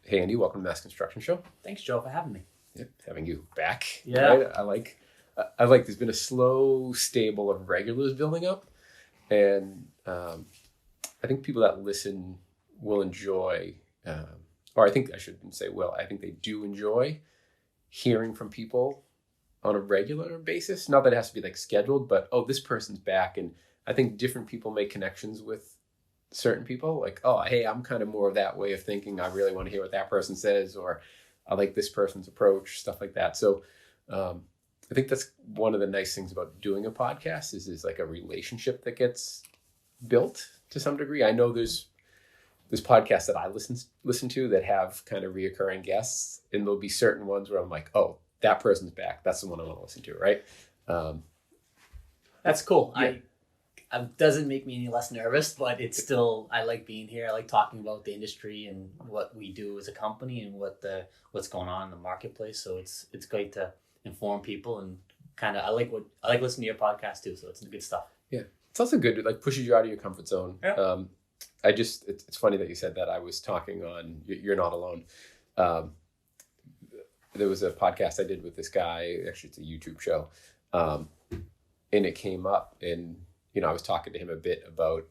Hey, Andy, welcome to Mass Construction Show. Thanks, Joe, for having me. Yep, having you back. Yeah. Right? I like, there's been a slow stable of regulars building up. And I think people that listen will enjoy, or I think I shouldn't say will, I think they do enjoy hearing from people on a regular basis. Not that it has to be like scheduled, but, oh, this person's back. And I think different people make connections with certain people. Like, oh, hey, I'm kind of more of that way of thinking. I really want to hear what that person says, or I like this person's approach, stuff like that. So I think that's one of the nice things about doing a podcast is like a relationship that gets built to some degree. I know there's podcasts that I listen to that have kind of reoccurring guests, and there'll be certain ones where I'm like, oh, that person's back. That's the one I want to listen to, right? That's cool. Yeah. It doesn't make me any less nervous, but it's still, I like being here. I like talking about the industry and what we do as a company and what's going on in the marketplace. So it's great to inform people, and kind of I like listening to your podcast too. So it's good stuff. Yeah, it's also good. It like pushes you out of your comfort zone. Yeah. It's funny that you said that. I was talking on You're Not Alone. There was a podcast I did with this guy. Actually, it's a YouTube show, and it came up, and I was talking to him a bit about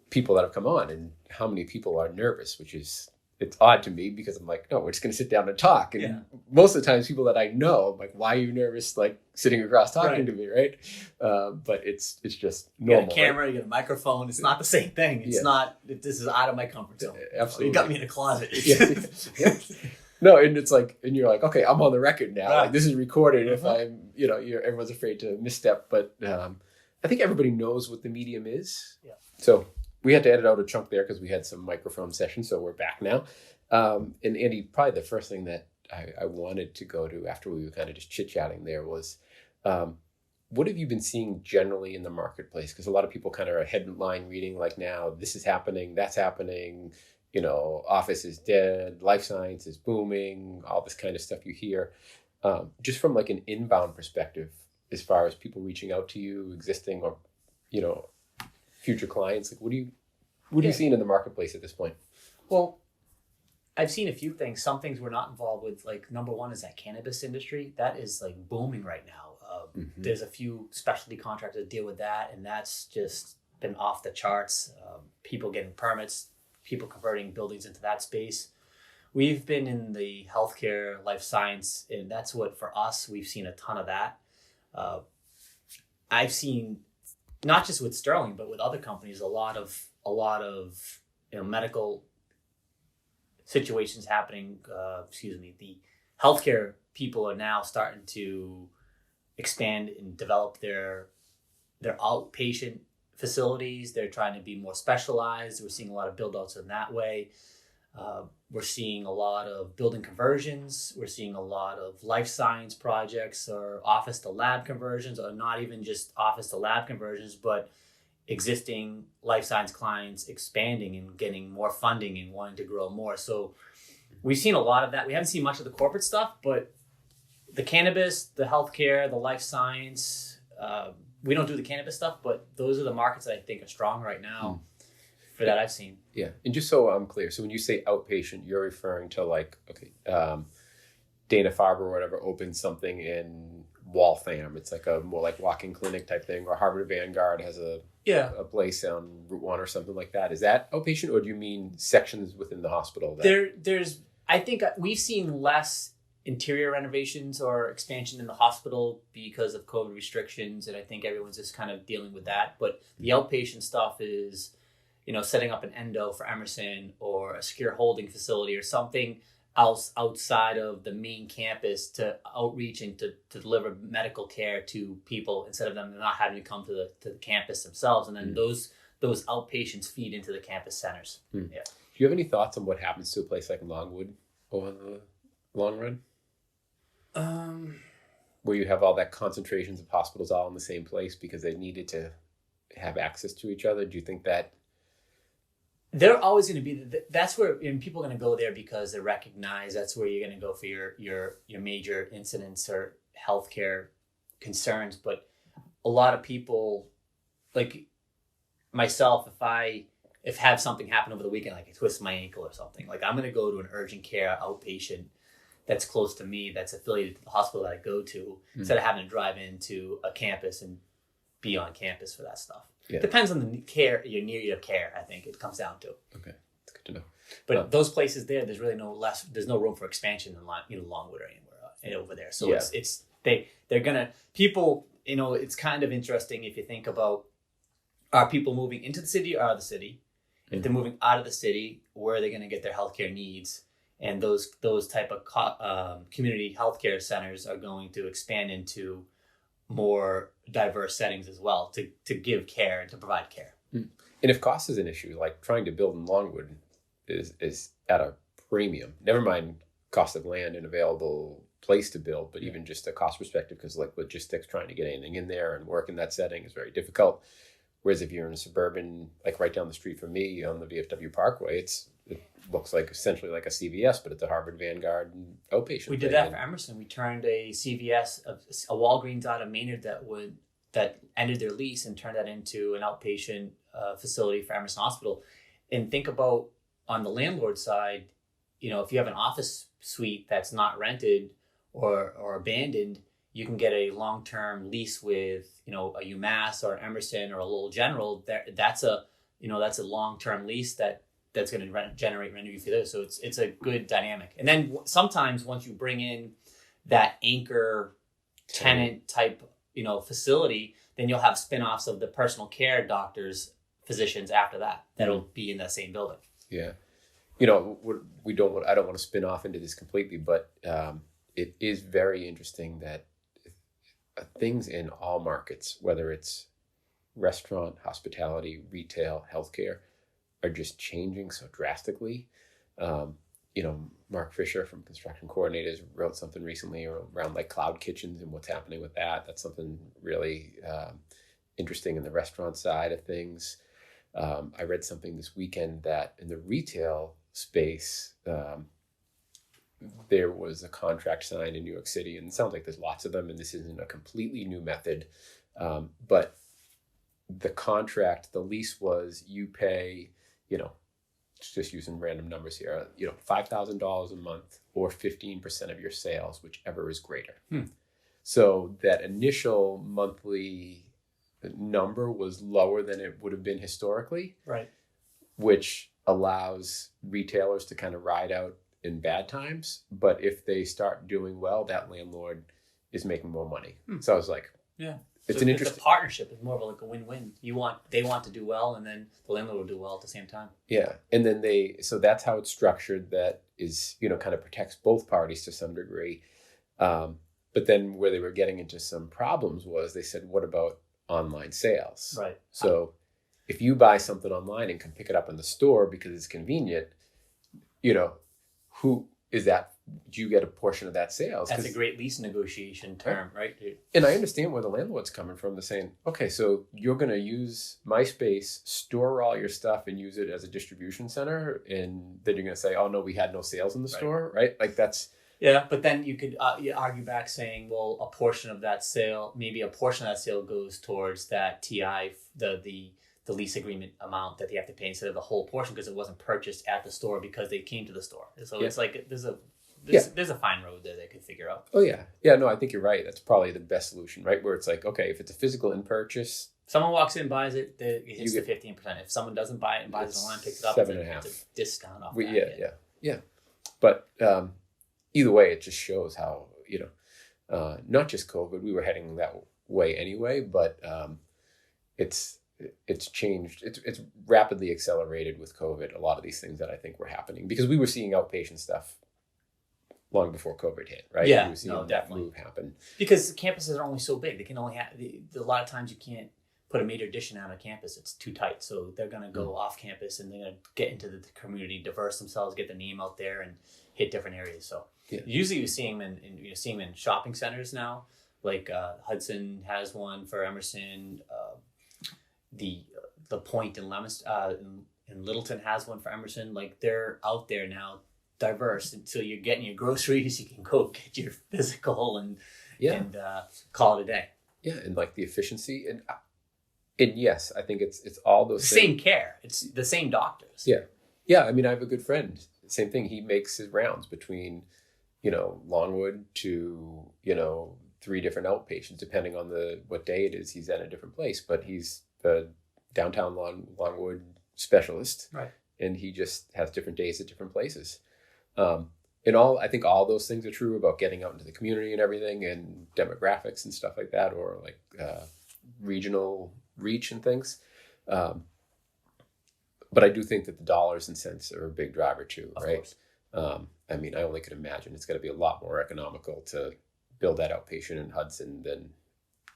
people that have come on and how many people are nervous, which is, it's odd to me because I'm like, no, we're just going to sit down and talk. And most of the times people that I know, I'm like, why are you nervous? Like sitting across talking to me. Right. But it's just normal. You got a camera, right? You got a microphone. It's not the same thing. It's not, this is out of my comfort zone. Absolutely. You got me in a closet. Yeah. No, and it's like, and you're like, okay, I'm on the record now. Right. Like this is recorded. If I'm, everyone's afraid to misstep, but I think everybody knows what the medium is. Yeah. So we had to edit out a chunk there because we had some microphone sessions. So we're back now. And Andy, probably the first thing that I wanted to go to after we were kind of just chit-chatting there was, what have you been seeing generally in the marketplace? Because a lot of people kind of are headline reading like now, this is happening, that's happening. Office is dead, life science is booming, all this kind of stuff you hear. Just from like an inbound perspective, as far as people reaching out to you, existing or, future clients, like what are you seeing in the marketplace at this point? Well, I've seen a few things. Some things we're not involved with. Like number one is that cannabis industry. That is like booming right now. There's a few specialty contractors that deal with that, and that's just been off the charts. People getting permits, people converting buildings into that space. We've been in the healthcare, life science, and that's what for us, we've seen a ton of that. I've seen, not just with Sterling, but with other companies, a lot of medical situations happening. The healthcare people are now starting to expand and develop their outpatient facilities. They're trying to be more specialized. We're seeing a lot of build outs in that way. We're seeing a lot of building conversions. We're seeing a lot of life science projects or office to lab conversions, or not even just office to lab conversions, but existing life science clients expanding and getting more funding and wanting to grow more. So we've seen a lot of that. We haven't seen much of the corporate stuff, but the cannabis, the healthcare, the life science, we don't do the cannabis stuff, but those are the markets that I think are strong right now for that I've seen. Yeah. And just so I'm clear, so when you say outpatient, you're referring to like, okay, Dana-Farber or whatever opened something in Waltham. It's like a more like walk-in clinic type thing, or Harvard Vanguard has a place on Route 1 or something like that. Is that outpatient, or do you mean sections within the hospital? I think we've seen less interior renovations or expansion in the hospital because of COVID restrictions, and I think everyone's just kind of dealing with that. But the outpatient stuff is, setting up an endo for Emerson or a secure holding facility or something else outside of the main campus to outreach and to deliver medical care to people instead of them not having to come to the campus themselves. And then those outpatients feed into the campus centers. Yeah. Do you have any thoughts on what happens to a place like Longwood over the long run? Where you have all that concentrations of hospitals all in the same place because they needed to have access to each other. Do you think that they're always going to be, that's where people are going to go there because they recognize that's where you're going to go for your major incidents or healthcare concerns. But a lot of people, like myself, if have something happen over the weekend, like I twist my ankle or something, like I'm going to go to an urgent care outpatient that's close to me, that's affiliated to the hospital that I go to, instead of having to drive into a campus and be on campus for that stuff. Yeah. Depends on the care, your need of care, I think it comes down to. Okay, that's good to know. But those places there's really there's no room for expansion in Longwood or anywhere over there. So they're gonna, people, it's kind of interesting if you think about, are people moving into the city or out of the city? If they're moving out of the city, where are they going to get their healthcare needs? And those type of community healthcare centers are going to expand into more diverse settings as well to give care and to provide care. And if cost is an issue, like trying to build in Longwood is at a premium. Never mind cost of land and available place to build, but even just a cost perspective, because like logistics, trying to get anything in there and work in that setting is very difficult. Whereas if you're in a suburban, like right down the street from me on the VFW Parkway, it looks like essentially like a CVS, but it's a Harvard Vanguard and outpatient. We did that for Emerson. We turned a CVS, a Walgreens out of Maynard that ended their lease and turned that into an outpatient facility for Emerson Hospital. And think about on the landlord side, if you have an office suite that's not rented or abandoned, you can get a long-term lease with, a UMass or Emerson or a Lowell General. That's a long-term lease that's going to generate revenue for those. So it's a good dynamic. And then sometimes once you bring in that anchor tenant type, facility, then you'll have spin-offs of the personal care doctors, physicians after that'll be in that same building. Yeah. I don't want to spin off into this completely, but it is very interesting that things in all markets, whether it's restaurant, hospitality, retail, healthcare, are just changing so drastically. Mark Fisher from Construction Coordinators wrote something recently around like cloud kitchens and what's happening with that. That's something really interesting in the restaurant side of things. I read something this weekend that in the retail space, there was a contract signed in New York City, and it sounds like there's lots of them, and this isn't a completely new method, but the contract, the lease was you pay, just using random numbers here, $5,000 a month or 15% of your sales, whichever is greater. So that initial monthly number was lower than it would have been historically, right? Which allows retailers to kind of ride out in bad times, but if they start doing well, that landlord is making more money. So I was like, it's an interesting partnership. It's more of like a win-win. They want to do well, and then the landlord will do well at the same time. Yeah, and then so that's how it's structured. That is, kind of protects both parties to some degree. But then where they were getting into some problems was they said, what about online sales? Right. So if you buy something online and can pick it up in the store because it's convenient, who is that? Do you get a portion of that sales? That's a great lease negotiation term, right? And I understand where the landlord's coming from. They're saying, okay, so you're going to use my space, store all your stuff, and use it as a distribution center, and then you're going to say, oh no, we had no sales in the store, right? Like that's... Yeah, but then you could argue back saying, well, a portion of that sale goes towards that TI, the lease agreement amount that they have to pay instead of the whole portion because it wasn't purchased at the store because they came to the store. So it's like there's a fine road there they could figure out. Oh yeah. Yeah, no, I think you're right. That's probably the best solution, right? Where it's like, okay, if it's a physical in purchase. Someone walks in, buys it, it hits the 15%. If someone doesn't buy it and buys it online, picks it up, 7.5. It's a discount off that. Yeah. But either way, it just shows how, not just COVID, we were heading that way anyway, but it's changed. It's rapidly accelerated with COVID. A lot of these things that I think were happening because we were seeing outpatient stuff long before COVID hit, right? Yeah, we were seeing that move happen because campuses are only so big. They can only have a lot of times you can't put a meter addition on a campus. It's too tight. So they're going to go off campus and they're going to get into the community, diverse themselves, get the name out there, and hit different areas. So usually you see them in shopping centers now. Like Hudson has one for Emerson. The Point in Littleton has one for Emerson. Like they're out there now, diverse. Until you're getting your groceries, you can go get your physical and call it a day. Yeah, and like the efficiency, and And yes, I think it's all those same care. It's the same doctors. Yeah. Yeah. I mean, I have a good friend. Same thing. He makes his rounds between, Longwood to, 3 different outpatients, depending on what day it is. He's at a different place, but he's the downtown Longwood specialist. Right. And he just has different days at different places. I think all those things are true about getting out into the community and everything, and demographics and stuff like that, or like regional reach and things. But I do think that the dollars and cents are a big driver too, Of right? course. I mean, I only could imagine it's going to be a lot more economical to build that outpatient in Hudson than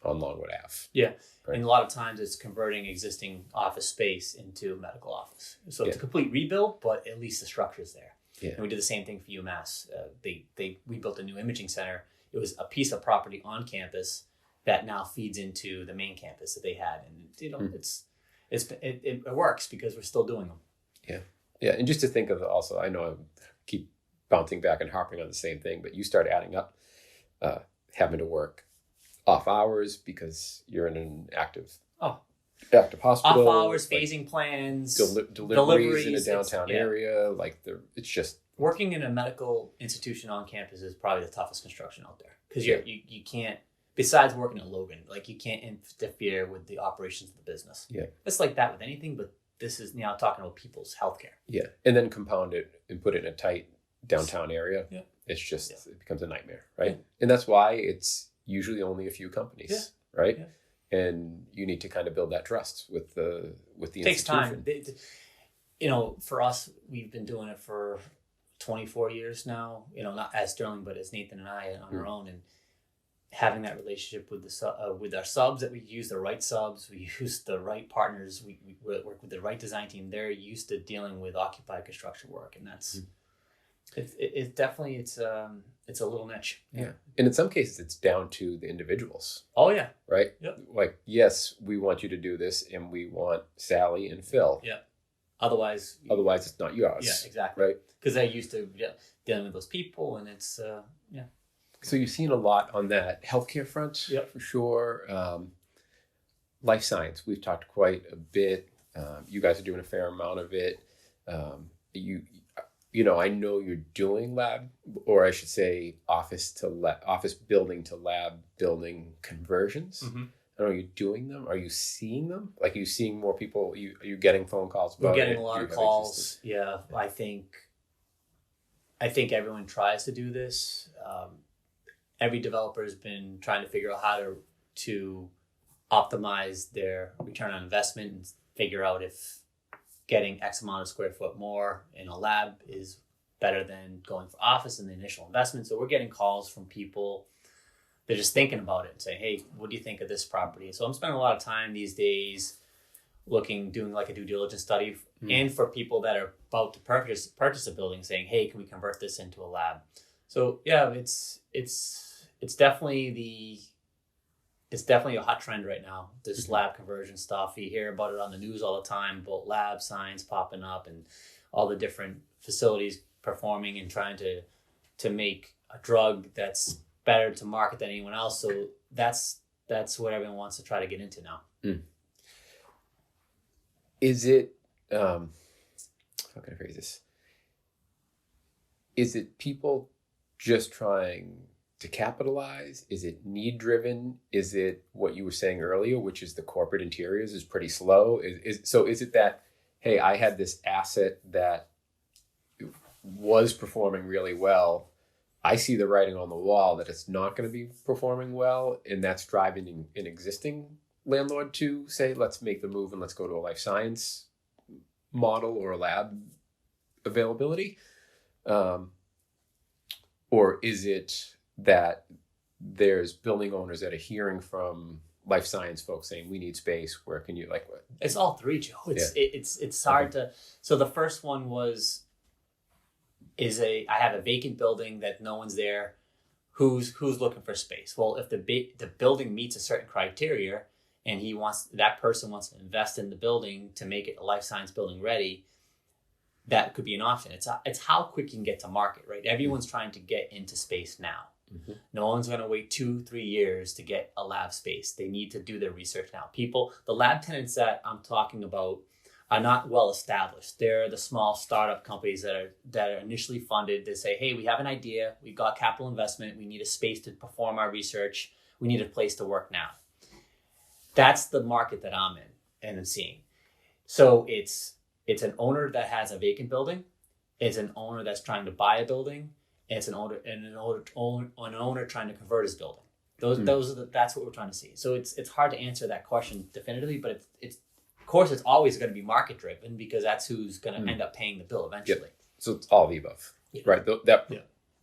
on Longwood Ave. Yeah. Right. And a lot of times it's converting existing office space into a medical office. So it's a complete rebuild, but at least the structure's there. Yeah. And we did the same thing for UMass. We built a new imaging center. It was a piece of property on campus that now feeds into the main campus that they had. And, it works because we're still doing them. Yeah. Yeah. And just to think of also, I know I keep bouncing back and harping on the same thing, but you start adding up having to work off hours because you're in an active hospital. Off hours, phasing plans, deliveries in a downtown area. It's just working in a medical institution on campus is probably the toughest construction out there because you can't. Besides working at Logan, you can't interfere with the operations of the business. Yeah, it's like that with anything, but this is now talking about people's healthcare. Yeah, and then compound it and put it in a tight downtown area. Yeah, it's just it becomes a nightmare, right? Yeah. And that's why it's usually only a few companies, right? Yeah. And you need to kind of build that trust with the takes institution. Time. For us, we've been doing it for 24 years now. Not as Sterling, but as Nathan and I on our own, and having that relationship with with our subs, that we use the right subs, we use the right partners, we work with the right design team. They're used to dealing with occupied construction work, and that's it definitely it's a little niche. Yeah, and in some cases it's down to the individuals. Oh yeah, right. Yep. Yes, we want you to do this, and we want Sally and Phil. Yeah. Otherwise it's not yours. Yeah, exactly. Right. Because they're used to dealing with those people, and it's So you've seen a lot on that healthcare front, for sure. Life science, we've talked quite a bit. You guys are doing a fair amount of it. I know you're doing lab, or I should say, office building to lab building conversions. Mm-hmm. Are you doing them? Are you seeing them? Are you seeing more people? Are you getting phone calls about it? We're getting a lot of calls. Yeah, I think everyone tries to do this. Every developer has been trying to figure out how to optimize their return on investment and figure out if getting X amount of square foot more in a lab is better than going for office and the initial investment. So we're getting calls from people. They're just thinking about it and saying, hey, what do you think of this property? So I'm spending a lot of time these days doing like a due diligence study, and for people that are about to purchase a building, saying, hey, can we convert this into a lab? So yeah, it's definitely a hot trend right now, this lab conversion stuff. You hear about it on the news all the time, about lab signs popping up and all the different facilities performing and trying to make a drug that's better to market than anyone else. So that's what everyone wants to try to get into now. Is it, how can I phrase this? Is it people just trying to capitalize? Is it need driven? Is it what you were saying earlier, which is the corporate interiors is pretty slow? Is it that, hey, I had this asset that was performing really well. I see the writing on the wall that it's not going to be performing well, and that's driving an existing landlord to say, let's make the move and let's go to a life science model or a lab availability? Or is it that there's building owners that are hearing from life science folks saying, we need space, where can you, like what? It's all three, Joe. It's hard to. So the first one I have a vacant building that no one's there. Who's looking for space? Well, if the building meets a certain criteria and that person wants to invest in the building to make it a life science building ready, that could be an option. It's how quick you can get to market, right? Everyone's trying to get into space now. Mm-hmm. No one's going to wait 2-3 years to get a lab space. They need to do their research now. The lab tenants that I'm talking about are not well established. They're the small startup companies that are initially funded. They say, hey, we have an idea. We've got capital investment. We need a space to perform our research. We need a place to work now. That's the market that I'm in and I'm seeing. So it's an owner that has a vacant building. It's an owner that's trying to buy a building. And it's an owner trying to convert his building. That's what we're trying to see. So it's hard to answer that question definitively, but it's of course it's always going to be market driven because that's who's going to end up paying the bill eventually. Yep. So it's all of the above, right?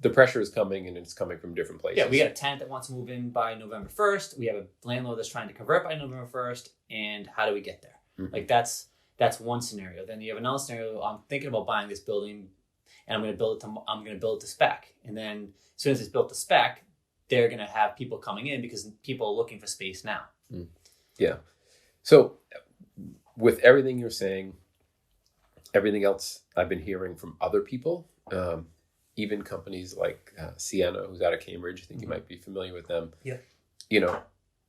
The pressure is coming and it's coming from different places. Yeah, we got a tenant that wants to move in by November 1st. We have a landlord that's trying to convert by November 1st. And how do we get there? Mm-hmm. Like that's one scenario. Then you have another scenario. I'm thinking about buying this building and I'm going to build it to spec. And then as soon as it's built to spec, they're going to have people coming in because people are looking for space now. Mm. Yeah. So with everything you're saying, everything else I've been hearing from other people, even companies like Sienna, who's out of Cambridge, I think you might be familiar with them. Yeah. You know,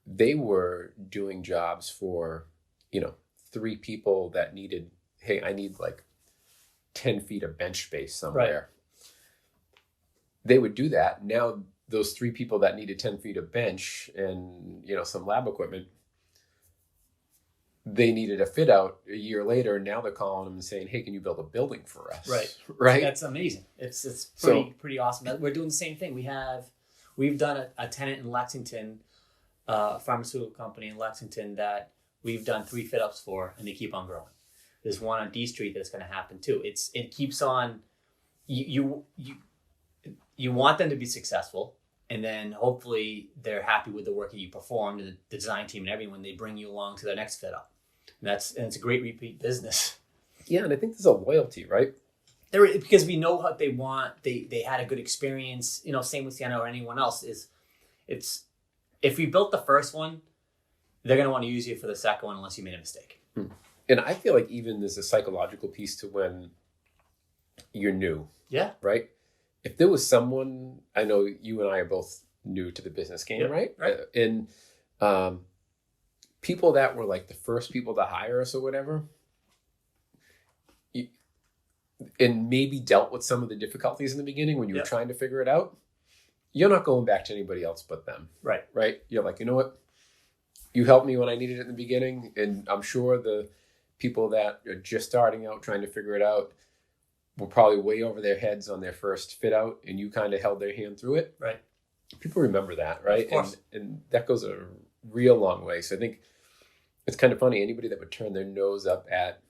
they were doing jobs for, 3 people that needed, hey, I need like 10 feet of bench space somewhere. Right. They would do that. Now those 3 people that needed 10 feet of bench and, some lab equipment, they needed a fit out a year later. Now they're calling them and saying, hey, can you build a building for us? Right. That's amazing. It's pretty awesome. We're doing the same thing. We've done a tenant in Lexington, a pharmaceutical company in Lexington that we've done 3 fit ups for, and they keep on growing. There's one on D Street that's going to happen too. It keeps on. You want them to be successful, and then hopefully they're happy with the work that you performed, and the design team and everyone. They bring you along to their next fit up, and it's a great repeat business. Yeah, and I think there's a loyalty, right? Because we know what they want. They had a good experience. Same with Sienna or anyone else. It's if we built the first one, they're going to want to use you for the second one unless you made a mistake. And I feel like even there's a psychological piece to when you're new. Yeah. Right? If there was someone, I know you and I are both new to the business game, yep. right? Right. And people that were like the first people to hire us or whatever, and maybe dealt with some of the difficulties in the beginning when you were trying to figure it out, you're not going back to anybody else but them. Right. Right? You're like, you know what? You helped me when I needed it in the beginning, and I'm sure the people that are just starting out trying to figure it out were probably way over their heads on their first fit out, and you kind of held their hand through it. Right. People remember that, right? Of course. And that goes a real long way. So I think it's kind of funny. Anybody that would turn their nose up at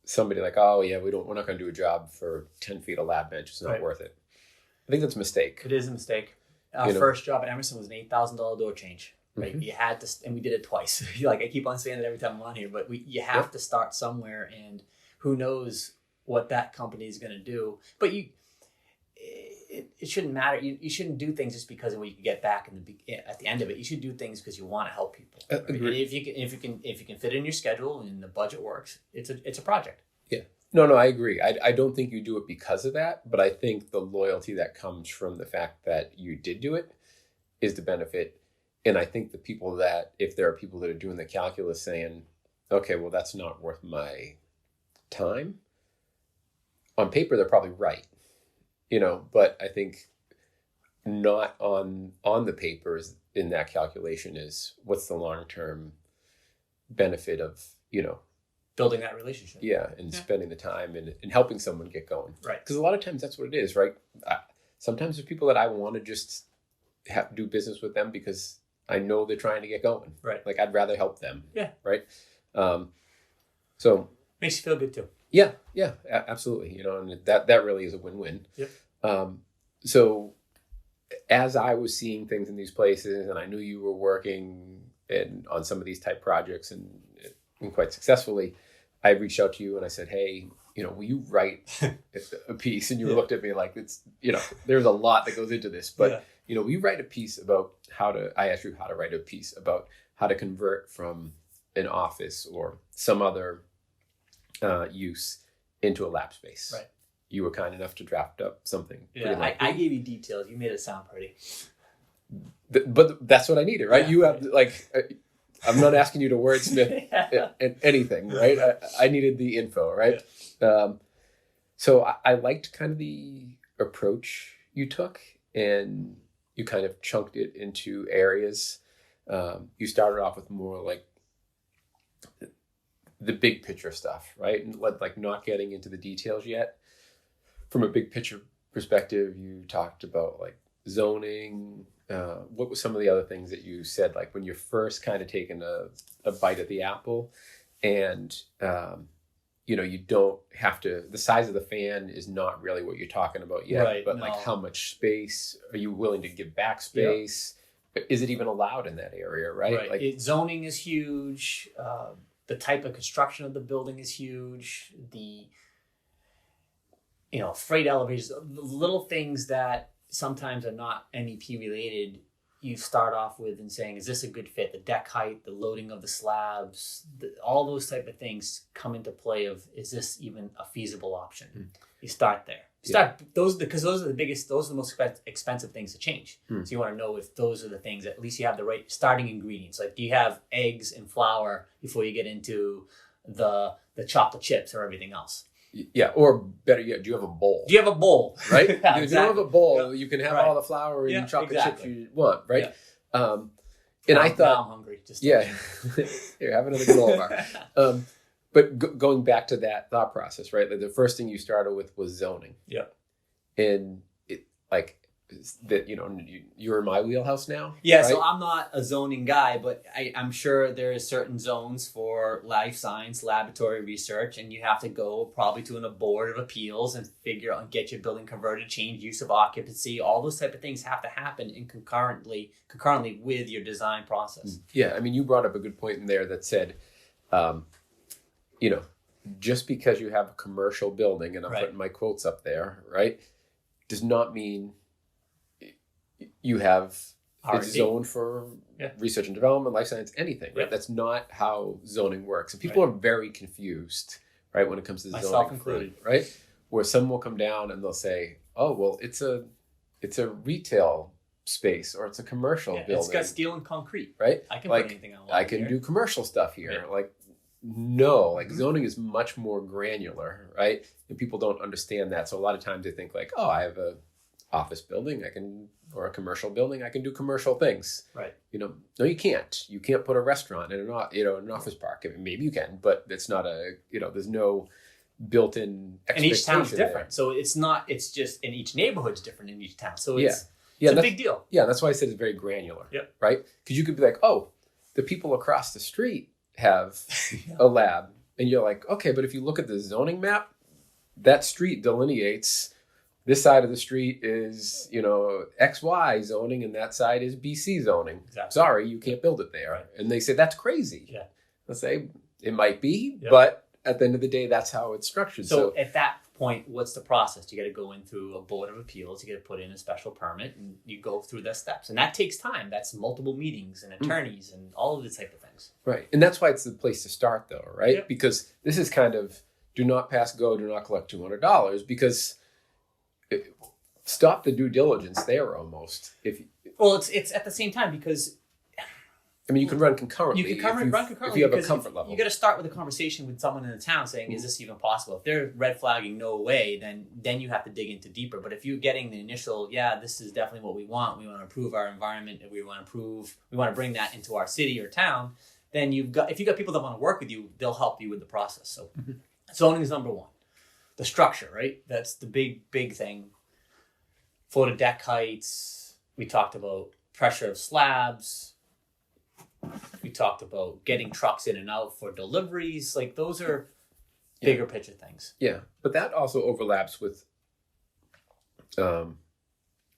somebody like, oh yeah, we're not going to do a job for 10 feet of lab bench. It's not worth it. I think that's a mistake. It is a mistake. Our first job at Emerson was an $8,000 door change. Right, you had to, and we did it twice. I keep on saying it every time I'm on here, but you have to start somewhere, and who knows what that company is going to do. But it shouldn't matter. You shouldn't do things just because of what you can get back at the end of it. You should do things because you want to help people. Right? And if you can fit in your schedule and the budget works, it's a project. Yeah. No, I agree. I don't think you do it because of that, but I think the loyalty that comes from the fact that you did do it is the benefit. And I think the people that, if there are people that are doing the calculus saying, okay, well, that's not worth my time, on paper, they're probably right, but I think not on the papers in that calculation is what's the long-term benefit of, building that relationship. Yeah. And spending the time and helping someone get going. Right. Because a lot of times that's what it is, right? Sometimes there's people that I want to just do business with them because I know they're trying to get going. Right. Like I'd rather help them. Yeah. Right. So makes you feel good too. Yeah. Yeah, absolutely. And that really is a win-win. Yep. So as I was seeing things in these places and I knew you were working on some of these type projects and quite successfully, I reached out to you and I said, hey, will you write a piece? And you looked at me like, it's, there's a lot that goes into this, but will you write a piece about I asked you how to write a piece about how to convert from an office or some other use into a lab space. Right. you were kind enough to draft up something. Yeah, I gave you details. You made it sound pretty. But that's what I needed, right? Yeah. You have I'm not asking you to wordsmith anything, right? I needed the info, right? Yeah. So I liked kind of the approach you took, and you kind of chunked it into areas. You started off with more like the big picture stuff, right? And like not getting into the details yet. From a big picture perspective, you talked about like zoning. What were some of the other things that you said, like when you're first kind of taking a bite at the apple, and you don't have to, the size of the fan is not really what you're talking about yet, Right, but no. like how much space are you willing to give back space? Is it even allowed in that area, right? Like zoning is huge. The type of construction of the building is huge. The freight elevators, the little things that sometimes are not MEP related, you start off with and saying, is this a good fit? The deck height, the loading of the slabs, all those type of things come into play of, is this even a feasible option? You start there. Those are the most expensive things to change. So you want to know if those are the things, at least you have the right starting ingredients. Like, do you have eggs and flour before you get into the chocolate chips or everything else? Yeah, or better yet, do you have a bowl? Do you have a bowl? Right? Yeah, if you don't have a bowl, you can have Right. all the flour and chocolate chips you want, right? Yeah. And now, I thought, now I'm hungry. Just here, have another granola bar. But going back to that thought process, right? Like the first thing you started with was zoning. Yeah. And it that you're in my wheelhouse now. Yeah, right? so I'm not a zoning guy, but I'm sure there is certain zones for life science laboratory research, and you have to go probably to a board of appeals and figure out and get your building converted, change use of occupancy. All those type of things have to happen concurrently with your design process. Yeah, I mean, you brought up a good point in there that said, just because you have a commercial building, and I'm putting my quotes up there, right, does not mean you have it's zoned for research and development, life science, anything, right? That's not how zoning works. And people are very confused, right, when it comes to zoning. Myself included. Right? Where someone will come down and they'll say, oh, well, it's a retail space or it's a commercial building. It's got steel and concrete. Right? I can put anything I want. I can do commercial stuff here. Yeah. No, zoning is much more granular, right? And people don't understand that. So a lot of times they think like, oh, I have a office building, or a commercial building, I can do commercial things. Right. No, you can't. You can't put a restaurant in an office park. I mean, maybe you can, but it's not there's no built-in expectation. And each town's different. There. So it's just in each neighborhood's different in each town. So it's a big deal. Yeah, that's why I said it's very granular. Yep. Right? Because you could be like, oh, the people across the street have a lab. And you're like, okay, but if you look at the zoning map, that street delineates this side of the street is, XY zoning and that side is BC zoning. Exactly. Sorry, you can't build it there. Right. And they say, that's crazy. Yeah. They'll say, it might be, but at the end of the day, that's how it's structured. So at that point, what's the process? You got to go in through a board of appeals. You got to put in a special permit, and you go through the steps. And that takes time. That's multiple meetings and attorneys and all of this type of things. Right. And that's why it's the place to start, though, right? Yep. Because this is kind of do not pass go, do not collect $200, because stop the due diligence there almost. It's at the same time because you can run concurrently. You can run concurrently if you have a comfort level. You got to start with a conversation with someone in the town saying, "Is this even possible?" If they're red flagging no way, then you have to dig into deeper. But if you're getting the initial, this is definitely what we want. We want to improve our environment, and we want to bring that into our city or town. Then if you got people that want to work with you, they'll help you with the process. So zoning is number one. The structure, right? That's the big thing. For the deck heights, we talked about pressure of slabs. We talked about getting trucks in and out for deliveries. Like those are bigger picture things. Yeah, but that also overlaps with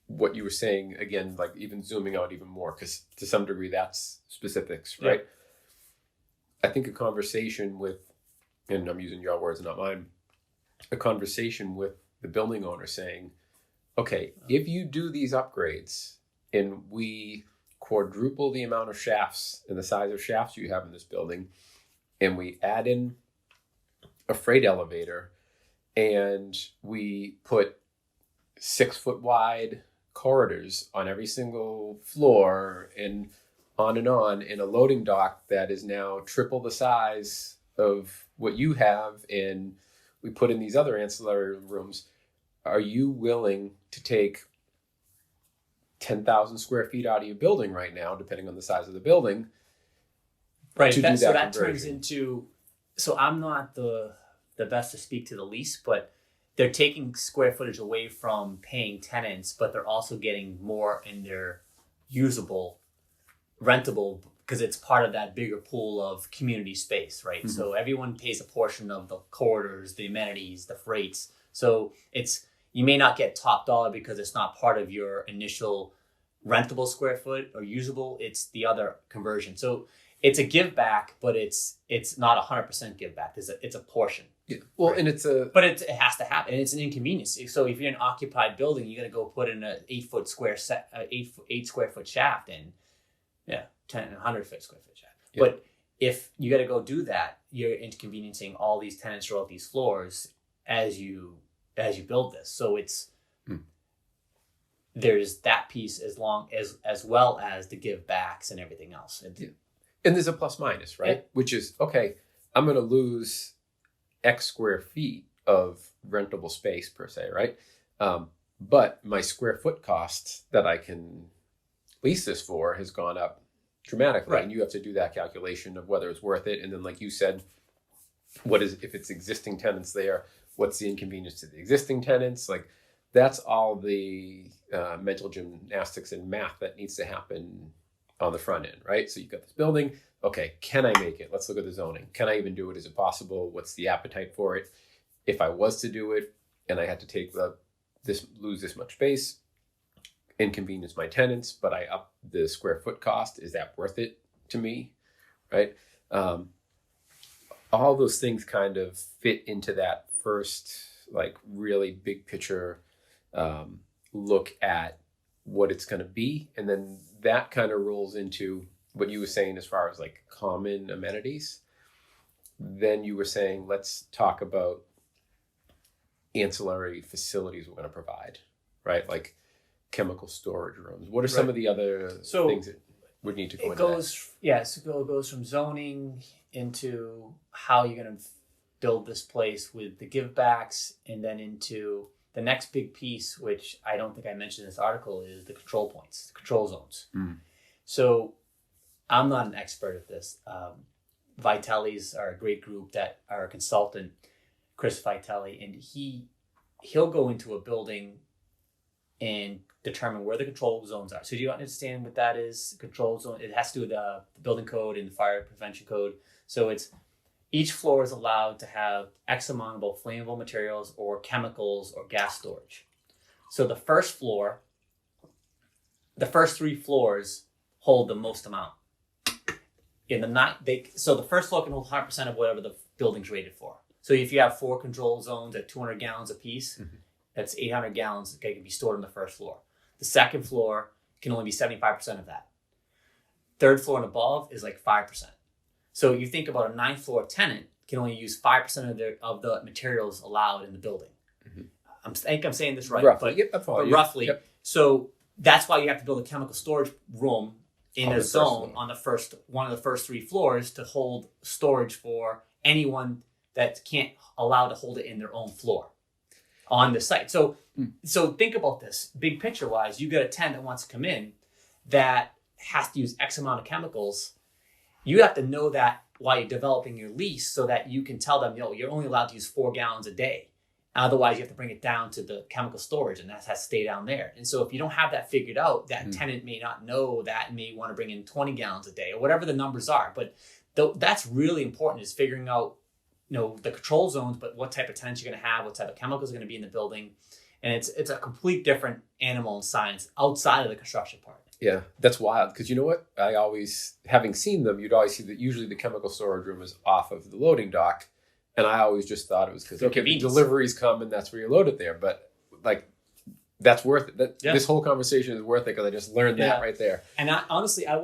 what you were saying again, like even zooming out even more, because to some degree that's specifics, right? Yeah. I think a conversation with, and I'm using your words, not mine, a conversation with the building owner saying, okay, if you do these upgrades and we quadruple the amount of shafts and the size of shafts you have in this building, and we add in a freight elevator and we put 6-foot wide corridors on every single floor and on in a loading dock that is now triple the size of what you have, and we put in these other ancillary rooms, are you willing to take 10,000 square feet out of your building right now, depending on the size of the building? Right. To do that so that conversion? turns into, so I'm not the best to speak to the lease, but they're taking square footage away from paying tenants, but they're also getting more in their usable, rentable, because it's part of that bigger pool of community space, right? Mm-hmm. So everyone pays a portion of the corridors, the amenities, the freights. So you may not get top dollar because it's not part of your initial rentable square foot or usable. It's the other conversion. So it's a give back, but it's not 100% give back. It's a portion. Yeah. Well, right. And but it has to happen, and it's an inconvenience. So if you're in an occupied building, you got to go put in an 8 square foot shaft in, 100 foot square foot shaft. Yeah. But if you got to go do that, you're inconveniencing all these tenants throughout these floors as you build this. So there's that piece as well as the give backs and everything else. Yeah. And there's a plus minus, right? Yeah. Which is, okay, I'm going to lose X square feet of rentable space per se, right? But my square foot cost that I can lease this for has gone up dramatically. Right. And you have to do that calculation of whether it's worth it. And then, like you said, if it's existing tenants there, what's the inconvenience to the existing tenants? Like, that's all the mental gymnastics and math that needs to happen on the front end, right? So you've got this building. Okay, can I make it? Let's look at the zoning. Can I even do it? Is it possible? What's the appetite for it? If I was to do it and I had to lose this much space, inconvenience my tenants, but I up the square foot cost, is that worth it to me, right? All those things kind of fit into that first, like, really big picture look at what it's going to be. And then that kind of rolls into what you were saying as far as like common amenities. Then you were saying, let's talk about ancillary facilities we're going to provide, right? Like chemical storage rooms. What are some of the other things that would need to go into that? So it goes from zoning into how you're going to build this place with the give backs, and then into the next big piece, which I don't think I mentioned in this article, is the control points, the control zones. So I'm not an expert at this. Vitale's are a great group that are a consultant, Chris Vitale, and he'll go into a building and determine where the control zones are. So do you understand what that is? Control zone, it has to do with the building code and the fire prevention code. So it's each floor is allowed to have X amount of flammable materials or chemicals or gas storage. So the first 3 floors hold the most amount. So the first floor can hold 100% of whatever the building's rated for. So if you have 4 control zones at 200 gallons a piece, that's 800 gallons that can be stored on the first floor. The second floor can only be 75% of that. Third floor and above is like 5%. So you think about a 9th floor tenant can only use 5% of the materials allowed in the building. I think I'm saying this right, roughly. But roughly. Yep. So that's why you have to build a chemical storage room in a zone on one of the first 3 floors to hold storage for anyone that can't allow to hold it in their own floor on the site. So think about this big picture wise. You got a tenant that wants to come in that has to use X amount of chemicals. You have to know that while you're developing your lease, so that you can tell them, you're only allowed to use 4 gallons a day. Otherwise, you have to bring it down to the chemical storage, and that has to stay down there. And so if you don't have that figured out, that tenant may not know that and may want to bring in 20 gallons a day or whatever the numbers are. But that's really important, is figuring out, the control zones, but what type of tenants you're going to have, what type of chemicals are going to be in the building. And it's a complete different animal in science outside of the construction part. Yeah, that's wild. Because you know what? I always, having seen them, you'd always see that usually the chemical storage room is off of the loading dock. And I always just thought it was because, the deliveries come and that's where you load it there. But like, that's worth it. This whole conversation is worth it because I just learned that right there. And honestly, I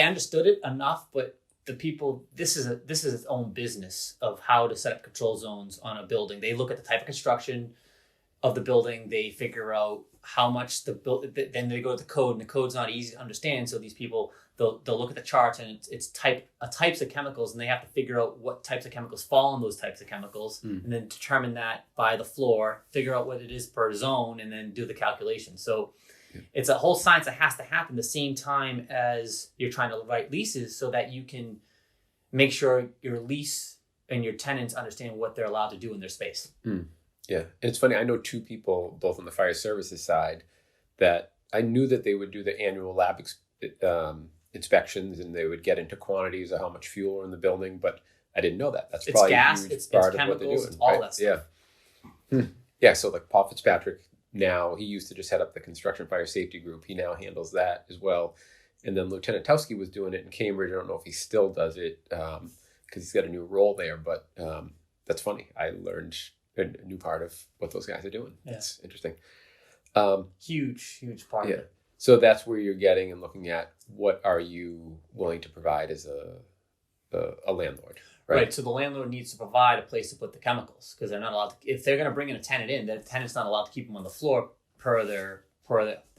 understood it enough, but the people, this is its own business of how to set up control zones on a building. They look at the type of construction of the building. They figure out how much then they go to the code, and the code's not easy to understand. So these people, they'll look at the charts, and it's types of chemicals, and they have to figure out what types of chemicals fall in those types of chemicals, and then determine that by the floor, figure out what it is per zone, and then do the calculation. So it's a whole science that has to happen the same time as you're trying to write leases, so that you can make sure your lease and your tenants understand what they're allowed to do in their space. Yeah. And it's funny, I know two people, both on the fire services side, that I knew that they would do the annual lab inspections, and they would get into quantities of how much fuel are in the building, but I didn't know that. That's probably gas, a huge it's part of chemicals, what they're doing. it's all that stuff. Yeah. Yeah, so like Paul Fitzpatrick now, he used to just head up the construction fire safety group. He now handles that as well. And then Lieutenant Towski was doing it in Cambridge. I don't know if he still does it because he's got a new role there, but that's funny. I learned a new part of what those guys are doing. It's interesting. Huge part of it. So that's where you're getting and looking at what are you willing to provide as a landlord, right? So the landlord needs to provide a place to put the chemicals, because they're not allowed to, if they're going to bring in a tenant in, the tenant's not allowed to keep them on the floor per the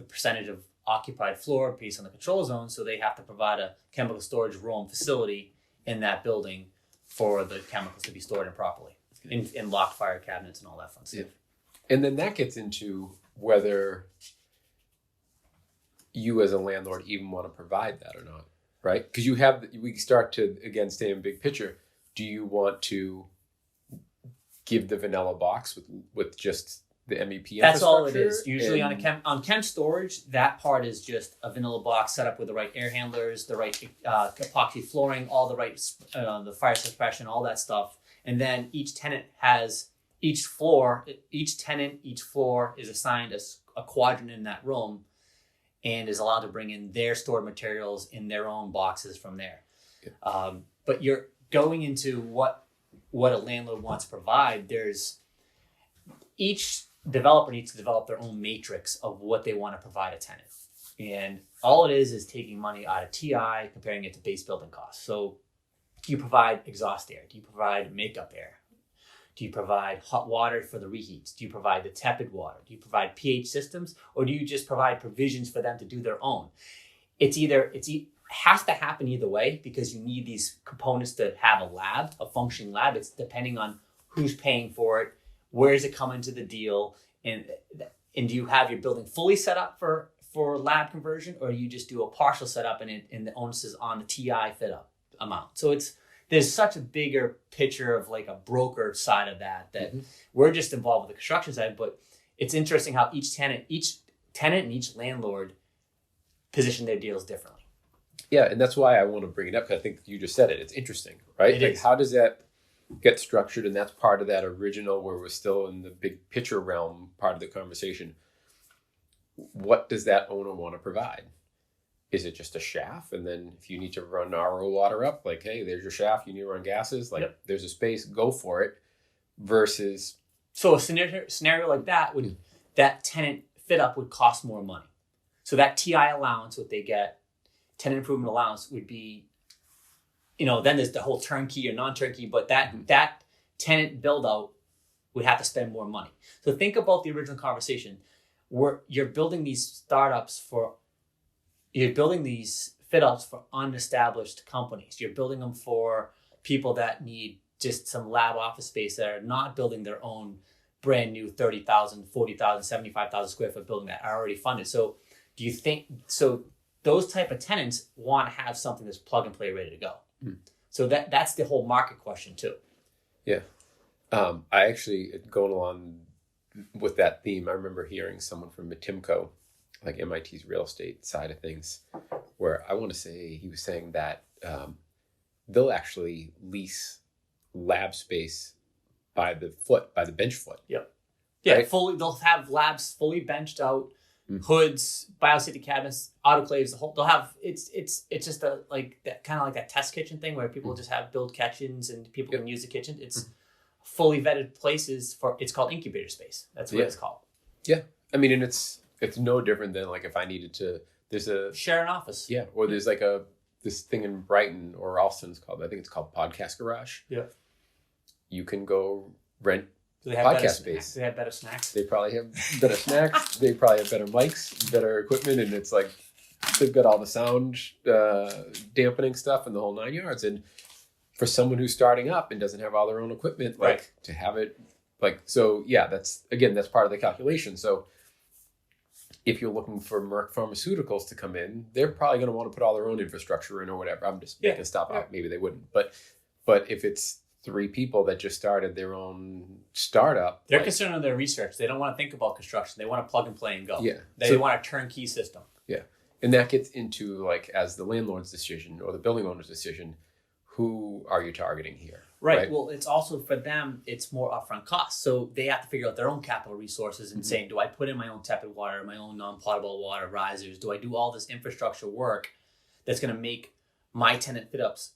percentage of occupied floor based on the control zone. So they have to provide a chemical storage room facility in that building for the chemicals to be stored in properly in locked fire cabinets and all that fun stuff. Yeah. And then that gets into whether you as a landlord even want to provide that or not, right? Because we start to, again, stay in big picture. Do you want to give the vanilla box with just the MEP That's all it infrastructure? is. Usually on chem storage, that part is just a vanilla box set up with the right air handlers, the right epoxy flooring, all the right the fire suppression, all that stuff. And then each tenant each floor is assigned a quadrant in that room, and is allowed to bring in their stored materials in their own boxes from there. Yeah. But you're going into what a landlord wants to provide. Each developer needs to develop their own matrix of what they want to provide a tenant. And all it is taking money out of TI, comparing it to base building costs. So do you provide exhaust air? Do you provide makeup air? Do you provide hot water for the reheats? Do you provide the tepid water? Do you provide pH systems? Or do you just provide provisions for them to do their own? It has to happen either way, because you need these components to have a functioning lab. It's depending on who's paying for it, where does it come into the deal, and do you have your building fully set up for lab conversion, or do you just do a partial setup and the onus is on the TI fit up amount? So there's such a bigger picture of like a broker side of that we're just involved with the construction side. But it's interesting how each tenant and each landlord position their deals differently. Yeah, and that's why I want to bring it up, because I think you just said it. It's interesting, right? It is. How does that get structured? And that's part of that original, where we're still in the big picture realm part of the conversation. What does that owner want to provide? Is it just a shaft? And then if you need to run RO water up, like, hey, there's your shaft, you need to run gases, like there's a space, go for it. Versus, so a scenario like that tenant fit up would cost more money. So that TI allowance, what they get, tenant improvement allowance, would be, then there's the whole turnkey or non-turnkey, but that tenant build out would have to spend more money. So think about the original conversation where you're building these fit ups for unestablished companies. You're building them for people that need just some lab office space, that are not building their own brand new 30,000, 40,000, 75,000 square foot building that are already funded. So do you think, those type of tenants want to have something that's plug and play ready to go. So that's the whole market question too. Yeah. I actually, going along with that theme, I remember hearing someone from Matimco, like MIT's real estate side of things, where I want to say he was saying that they'll actually lease lab space by the bench foot. Yep. Yeah, right? they'll have labs fully benched out, hoods, biosafety cabinets, autoclaves. They'll have it's just like that test kitchen thing where people just have build kitchens and people can use the kitchen. It's fully vetted places it's called incubator space. That's what it's called. Yeah, I mean, and it's no different than like if I needed to. There's a share an office. Yeah, or there's this thing in Brighton or Ralston's called, I think it's called Podcast Garage. Yeah. You can go rent Do they have podcast better space. Do they have better snacks? They probably have better snacks. They probably have better mics, better equipment, and it's like they've got all the sound dampening stuff and the whole 9 yards. And for someone who's starting up and doesn't have all their own equipment, like Right. to have it, like, so yeah, that's part of the calculation. So if you're looking for Merck Pharmaceuticals to come in, they're probably going to want to put all their own infrastructure in or whatever. I'm just making stuff out. Maybe they wouldn't, but if it's 3 people that just started their own startup, They're concerned with their research. They don't want to think about construction. They want to plug and play and go. Yeah. They want a turnkey system. Yeah. And that gets into like, as the landlord's decision or the building owner's decision, who are you targeting here? Right. Well, it's also for them, it's more upfront costs. So they have to figure out their own capital resources and saying, do I put in my own tepid water, my own non-potable water risers? Do I do all this infrastructure work that's going to make my tenant fit ups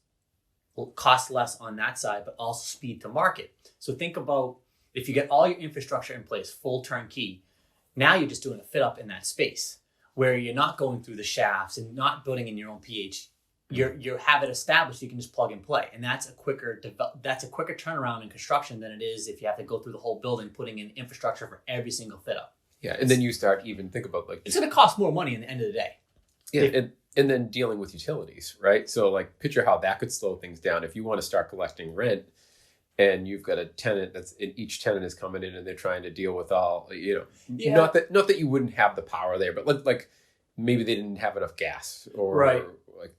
cost less on that side, but also speed to market? So think about if you get all your infrastructure in place, full turnkey, now you're just doing a fit up in that space where you're not going through the shafts and not building in your own pH. You have it established. You can just plug and play, and that's a quicker turnaround in construction than it is if you have to go through the whole building putting in infrastructure for every single fit up. Yeah, and then you start even think about like it's going to cost more money in the end of the day. Yeah, and then dealing with utilities, right? So like picture how that could slow things down if you want to start collecting rent, and you've got a tenant each tenant is coming in and they're trying to deal with all not that you wouldn't have the power there, but like maybe they didn't have enough gas or right. Like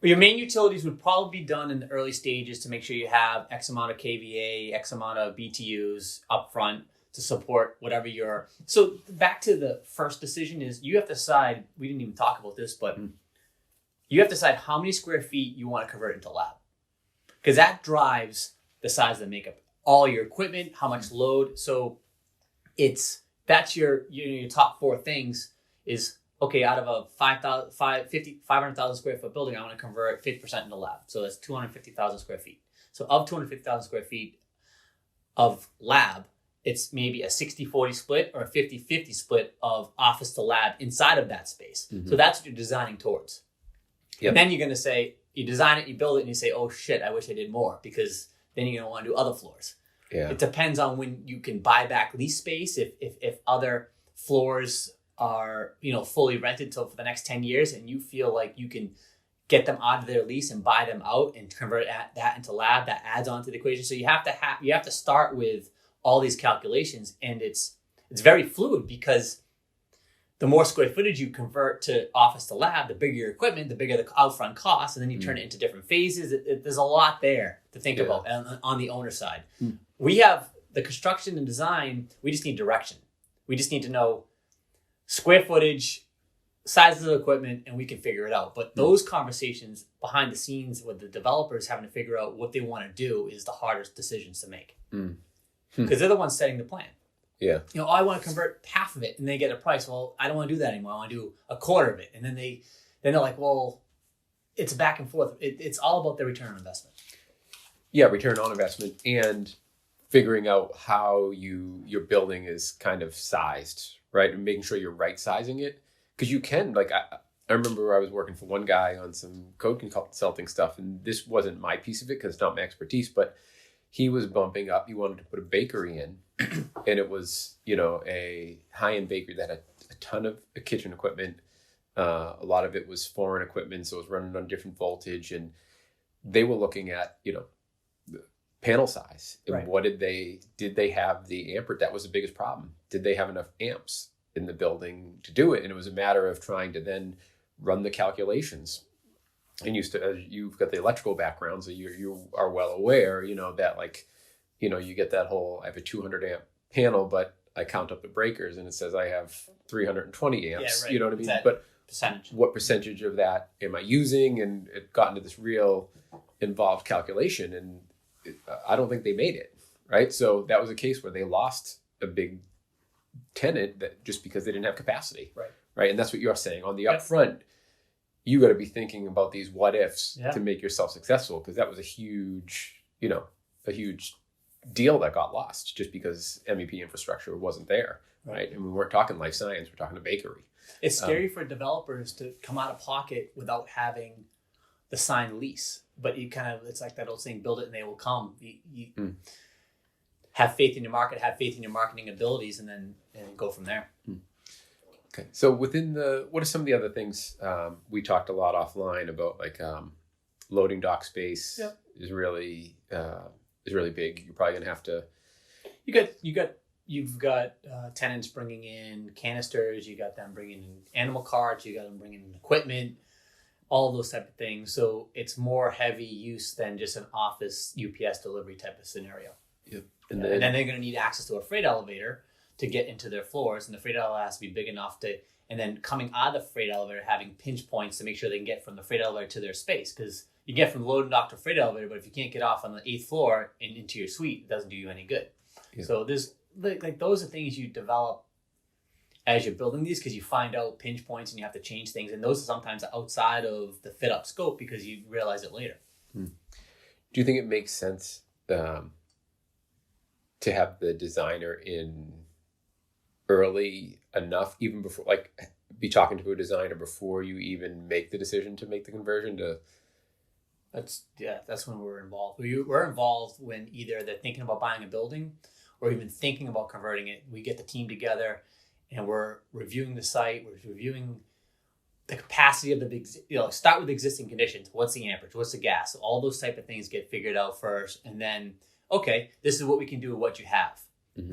your main utilities would probably be done in the early stages to make sure you have X amount of KVA, X amount of BTUs up front to support whatever your... So back to the first decision is you have to decide, we didn't even talk about this, but you have to decide how many square feet you want to convert into lab. Because that drives the size of the makeup. All your equipment, how much load. So that's your top 4 things is... Okay, out of a 500,000 square foot building, I want to convert 50% into lab. So that's 250,000 square feet. So of 250,000 square feet of lab, it's maybe a 60-40 split or a 50-50 split of office to lab inside of that space. Mm-hmm. So that's what you're designing towards. Yep. And then you're going to say, you design it, you build it, and you say, oh shit, I wish I did more, because then you're going to want to do other floors. Yeah. It depends on when you can buy back lease space. If other floors are fully rented for the next 10 years and you feel like you can get them out of their lease and buy them out and convert that into lab, that adds on to the equation. So you have to start with all these calculations, and it's very fluid because the more square footage you convert to office to lab, the bigger your equipment, the bigger the upfront costs, and then you turn it into different phases. There's a lot there to think about on the owner side. We have the construction and design, we just need direction. We just need to know square footage, sizes of equipment, and we can figure it out. But those conversations behind the scenes with the developers having to figure out what they want to do is the hardest decisions to make. Because they're the ones setting the plan. Yeah. I want to convert half of it, and they get a price. Well, I don't want to do that anymore. I want to do a quarter of it. And then they're like, well, it's back and forth. It's all about the return on investment. Yeah, return on investment and figuring out how your building is kind of sized, right? And making sure you're right sizing it. Because you can, like, I remember I was working for one guy on some code consulting stuff, and this wasn't my piece of it because it's not my expertise, but he was bumping up. He wanted to put a bakery in, and it was, a high-end bakery that had a ton of kitchen equipment. A lot of it was foreign equipment, so it was running on different voltage, and they were looking at, the panel size and what did they have the amperage? That was the biggest problem. Did they have enough amps in the building to do it? And it was a matter of trying to then run the calculations. And you've got the electrical background, so you are well aware, that you get that whole, I have a 200 amp panel, but I count up the breakers and it says I have 320 amps. Yeah, right. You know what I mean? But what percentage of that am I using? And it got into this real involved calculation, and I don't think they made it, right? So that was a case where they lost a big tenant that just because they didn't have capacity, right? And that's what you're saying on the upfront. You got to be thinking about these what ifs to make yourself successful, because that was a huge deal that got lost just because MEP infrastructure wasn't there, right? And we weren't talking life science, we're talking a bakery. It's scary for developers to come out of pocket without having the signed lease. But it's like that old saying, build it and they will come. You have faith in your market, have faith in your marketing abilities, and go from there. Okay. So what are some of the other things we talked a lot offline about, like loading dock space is really big. You're probably going to have to. You've got tenants bringing in canisters. You got them bringing in animal carts. You got them bringing in equipment. All those type of things. So it's more heavy use than just an office UPS delivery type of scenario. Yep. And then they're going to need access to a freight elevator to get into their floors, and the freight elevator has to be big enough and then coming out of the freight elevator, having pinch points to make sure they can get from the freight elevator to their space. Because you get from load and dock to freight elevator, but if you can't get off on the 8th floor and into your suite, it doesn't do you any good. Yeah. So there's like those are things you develop as you're building these, because you find out pinch points and you have to change things. And those are sometimes outside of the fit up scope because you realize it later. Do you think it makes sense to have the designer in early enough, even before, like, be talking to a designer before you even make the decision to make the conversion to? That's when we're involved. We're involved when either they're thinking about buying a building or even thinking about converting it. We get the team together and we're reviewing the site. We're reviewing the capacity of the big, start with existing conditions. What's the amperage? What's the gas? All those type of things get figured out first. And then, okay, this is what we can do with what you have.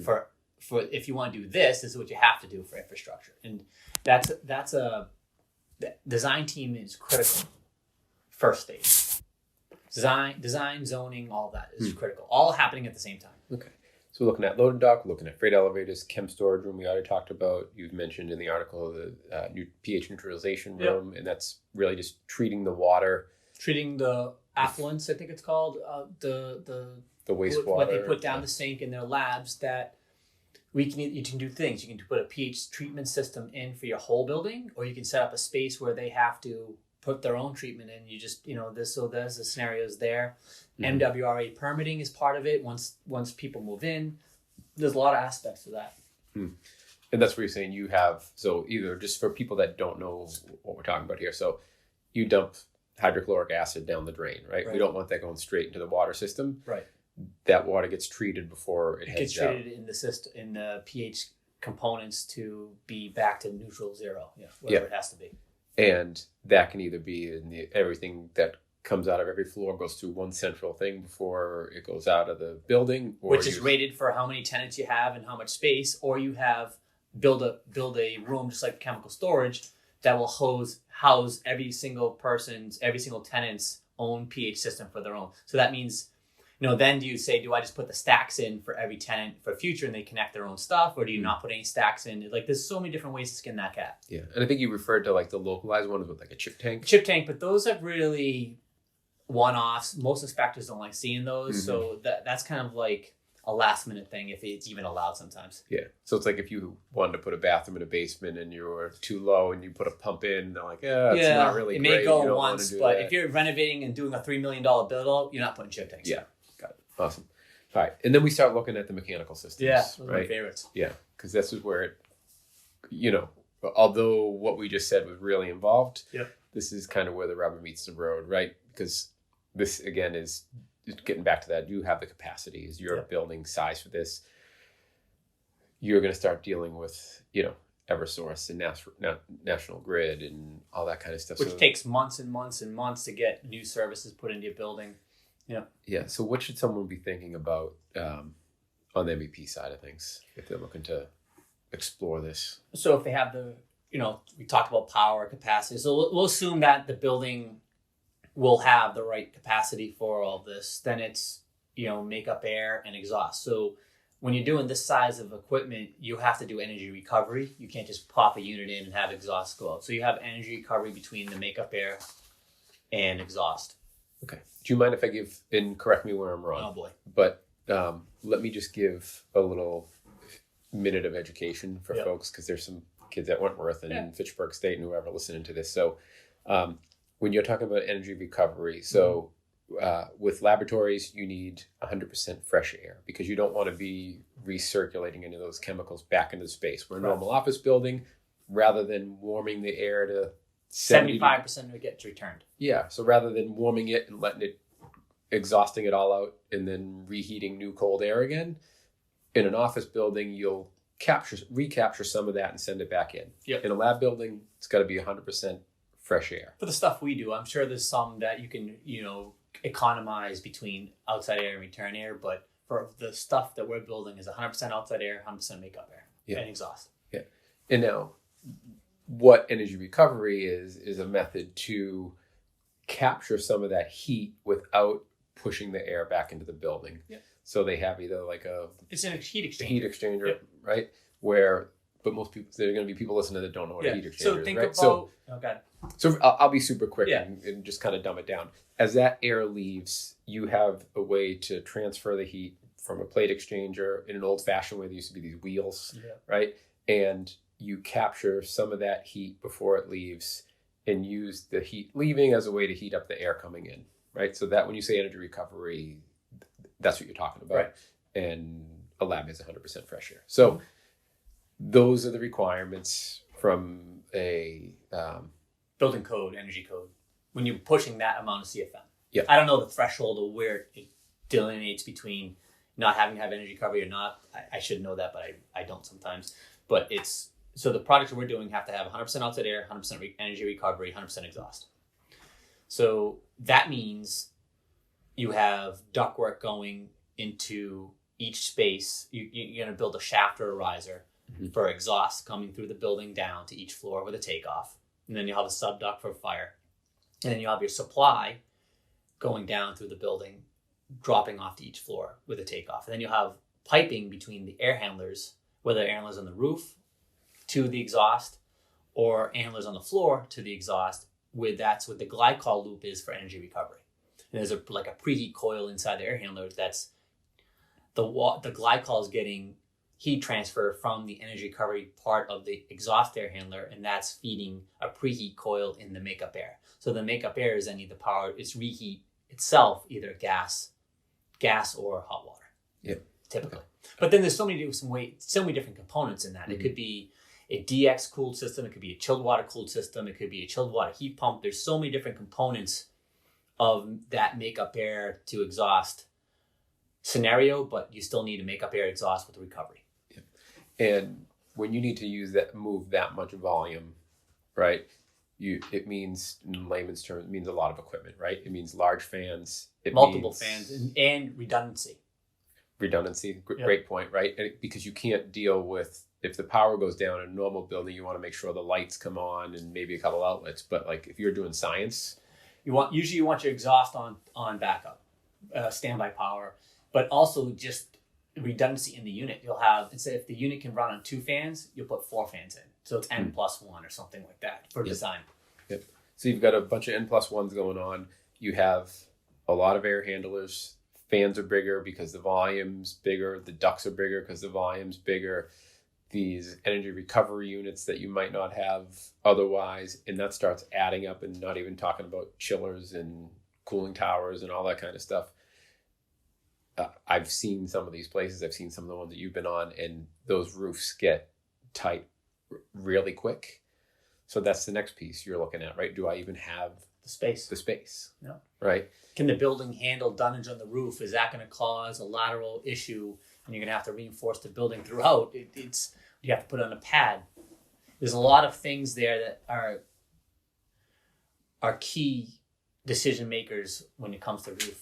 For if you want to do this is what you have to do for infrastructure. And the design team is critical. First stage. Design, zoning, all that is critical. All happening at the same time. Okay. So we're looking at loading dock, we're looking at freight elevators, chem storage room we already talked about. You've mentioned in the article the new pH neutralization room, and that's really just treating the water. Treating the affluents, I think it's called, the wastewater. What they put down the sink in their labs, that you can do things. You can put a pH treatment system in for your whole building, or you can set up a space where they have to put their own treatment in. You just, there's the scenarios there. MWRA permitting is part of it. Once people move in, there's a lot of aspects to that. And that's where you're saying you have, so either just for people that don't know what we're talking about here. So you dump hydrochloric acid down the drain, right? We don't want that going straight into the water system. Right. That water gets treated before it heads out. It gets treated in the system, in the pH components to be back to neutral zero. Whatever it has to be. And that can either be in everything that comes out of every floor goes through one central thing before it goes out of the building, which is rated for how many tenants you have and how much space, or you have build a room just like chemical storage that will house every single tenant's own pH system for their own. So that means, then do you say, do I just put the stacks in for every tenant for future and they connect their own stuff, or do you not put any stacks in? Like, there's so many different ways to skin that cat. Yeah, and I think you referred to like the localized one with like a chip tank. But those are really one-offs. Most inspectors don't like seeing those, so that's kind of like a last-minute thing if it's even allowed sometimes. Yeah, so it's like if you wanted to put a bathroom in a basement and you were too low and you put a pump in, they're like, it's not really great. It may go once, but if you're renovating and doing a $3 million build-out, you're not putting chip tanks. Yeah, got it. Awesome. All right, and then we start looking at the mechanical systems. Yeah, those are my favorites. Yeah, because this is where it, although what we just said was really involved, this is kind of where the rubber meets the road, right? Because this, again, is getting back to that. You have the capacity. Is your building size for this? You're going to start dealing with, Eversource and National Grid and all that kind of stuff. Which takes months and months and months to get new services put into your building. Yeah. Yeah. So what should someone be thinking about on the MEP side of things if they're looking to explore this? So if they have we talked about power capacity. So we'll assume that the building will have the right capacity for all this. Then it's, makeup, air, and exhaust. So when you're doing this size of equipment, you have to do energy recovery. You can't just pop a unit in and have exhaust go out. So you have energy recovery between the makeup, air, and exhaust. Okay. Do you mind if I give, and correct me where I'm wrong? Oh boy. But let me just give a little minute of education for folks, because there's some kids at Wentworth and Fitchburg State and whoever listening to this. So when you're talking about energy recovery, so with laboratories, you need 100% fresh air because you don't want to be recirculating any of those chemicals back into space. We're a normal office building, rather than warming the air to 75% of it gets returned. Yeah, so rather than warming it and letting it, exhausting it all out and then reheating new cold air again, in an office building, you'll recapture some of that and send it back in. Yep. In a lab building, it's got to be 100% fresh air. For the stuff we do, I'm sure there's some that you can, economize between outside air and return air, but for the stuff that we're building is 100% outside air, 100% makeup air, and exhaust. Yeah. And now, what energy recovery is a method to capture some of that heat without pushing the air back into the building. Yeah. So they have either like it's a heat exchanger. Heat exchanger, yep. Right? But most people, there are going to be people listening that don't know what a heat exchanger so think is, right? So I'll be super quick and just kind of dumb it down. As that air leaves, you have a way to transfer the heat from a plate exchanger in an old-fashioned way. There used to be these wheels, right? And you capture some of that heat before it leaves and use the heat leaving as a way to heat up the air coming in, right? So that when you say energy recovery, that's what you're talking about. Right. And a lab is 100% fresh air. So those are the requirements from a building code, energy code, when you're pushing that amount of CFM. Yeah. I don't know the threshold of where it delineates between not having to have energy recovery or not. I should know that, but I don't sometimes. But so the products that we're doing have to have 100% outside air, 100% energy recovery, 100% exhaust. So that means you have ductwork going into each space. You're going to build a shaft or a riser for exhaust coming through the building down to each floor with a takeoff. And then you'll have a subduct for fire. And then you'll have your supply going down through the building, dropping off to each floor with a takeoff. And then you'll have piping between the air handlers, whether air handlers on the roof to the exhaust or air handlers on the floor to the exhaust. That's what the glycol loop is for energy recovery. And there's a preheat coil inside the air handler that's the glycol is getting heat transfer from the energy recovery part of the exhaust air handler, and that's feeding a preheat coil in the makeup air. So the makeup air is then either it's reheat itself, either gas or hot water. Yeah, typically. But then there's so many different components in that. It could be a DX cooled system. It could be a chilled water cooled system. It could be a chilled water heat pump. There's so many different components of that makeup air to exhaust scenario, but you still need to makeup air exhaust with the recovery. And when you need to move that much volume, right? It means, in layman's terms, it means a lot of equipment, right? It means large fans. Multiple fans and redundancy. Great point, right? Because you can't deal with, if the power goes down in a normal building, you want to make sure the lights come on and maybe a couple outlets. But like if you're doing science, you want your exhaust on backup, standby power, but also just redundancy in the unit. You'll have, instead if the unit can run on 2 fans, you'll put 4 fans in. So it's N+1 or something like that for design. Yep. So you've got a bunch of N+1s going on. You have a lot of air handlers. Fans are bigger because the volume's bigger. The ducts are bigger because the volume's bigger. These energy recovery units that you might not have otherwise. And that starts adding up, and not even talking about chillers and cooling towers and all that kind of stuff. I've seen some of these places. I've seen some of the ones that you've been on, and those roofs get tight really quick. So that's the next piece you're looking at, right? Do I even have the space? Yeah. Right. Can the building handle dunnage on the roof? Is that going to cause a lateral issue, and you're going to have to reinforce the building throughout? You have to put on a pad. There's a lot of things there that are key decision makers when it comes to roof.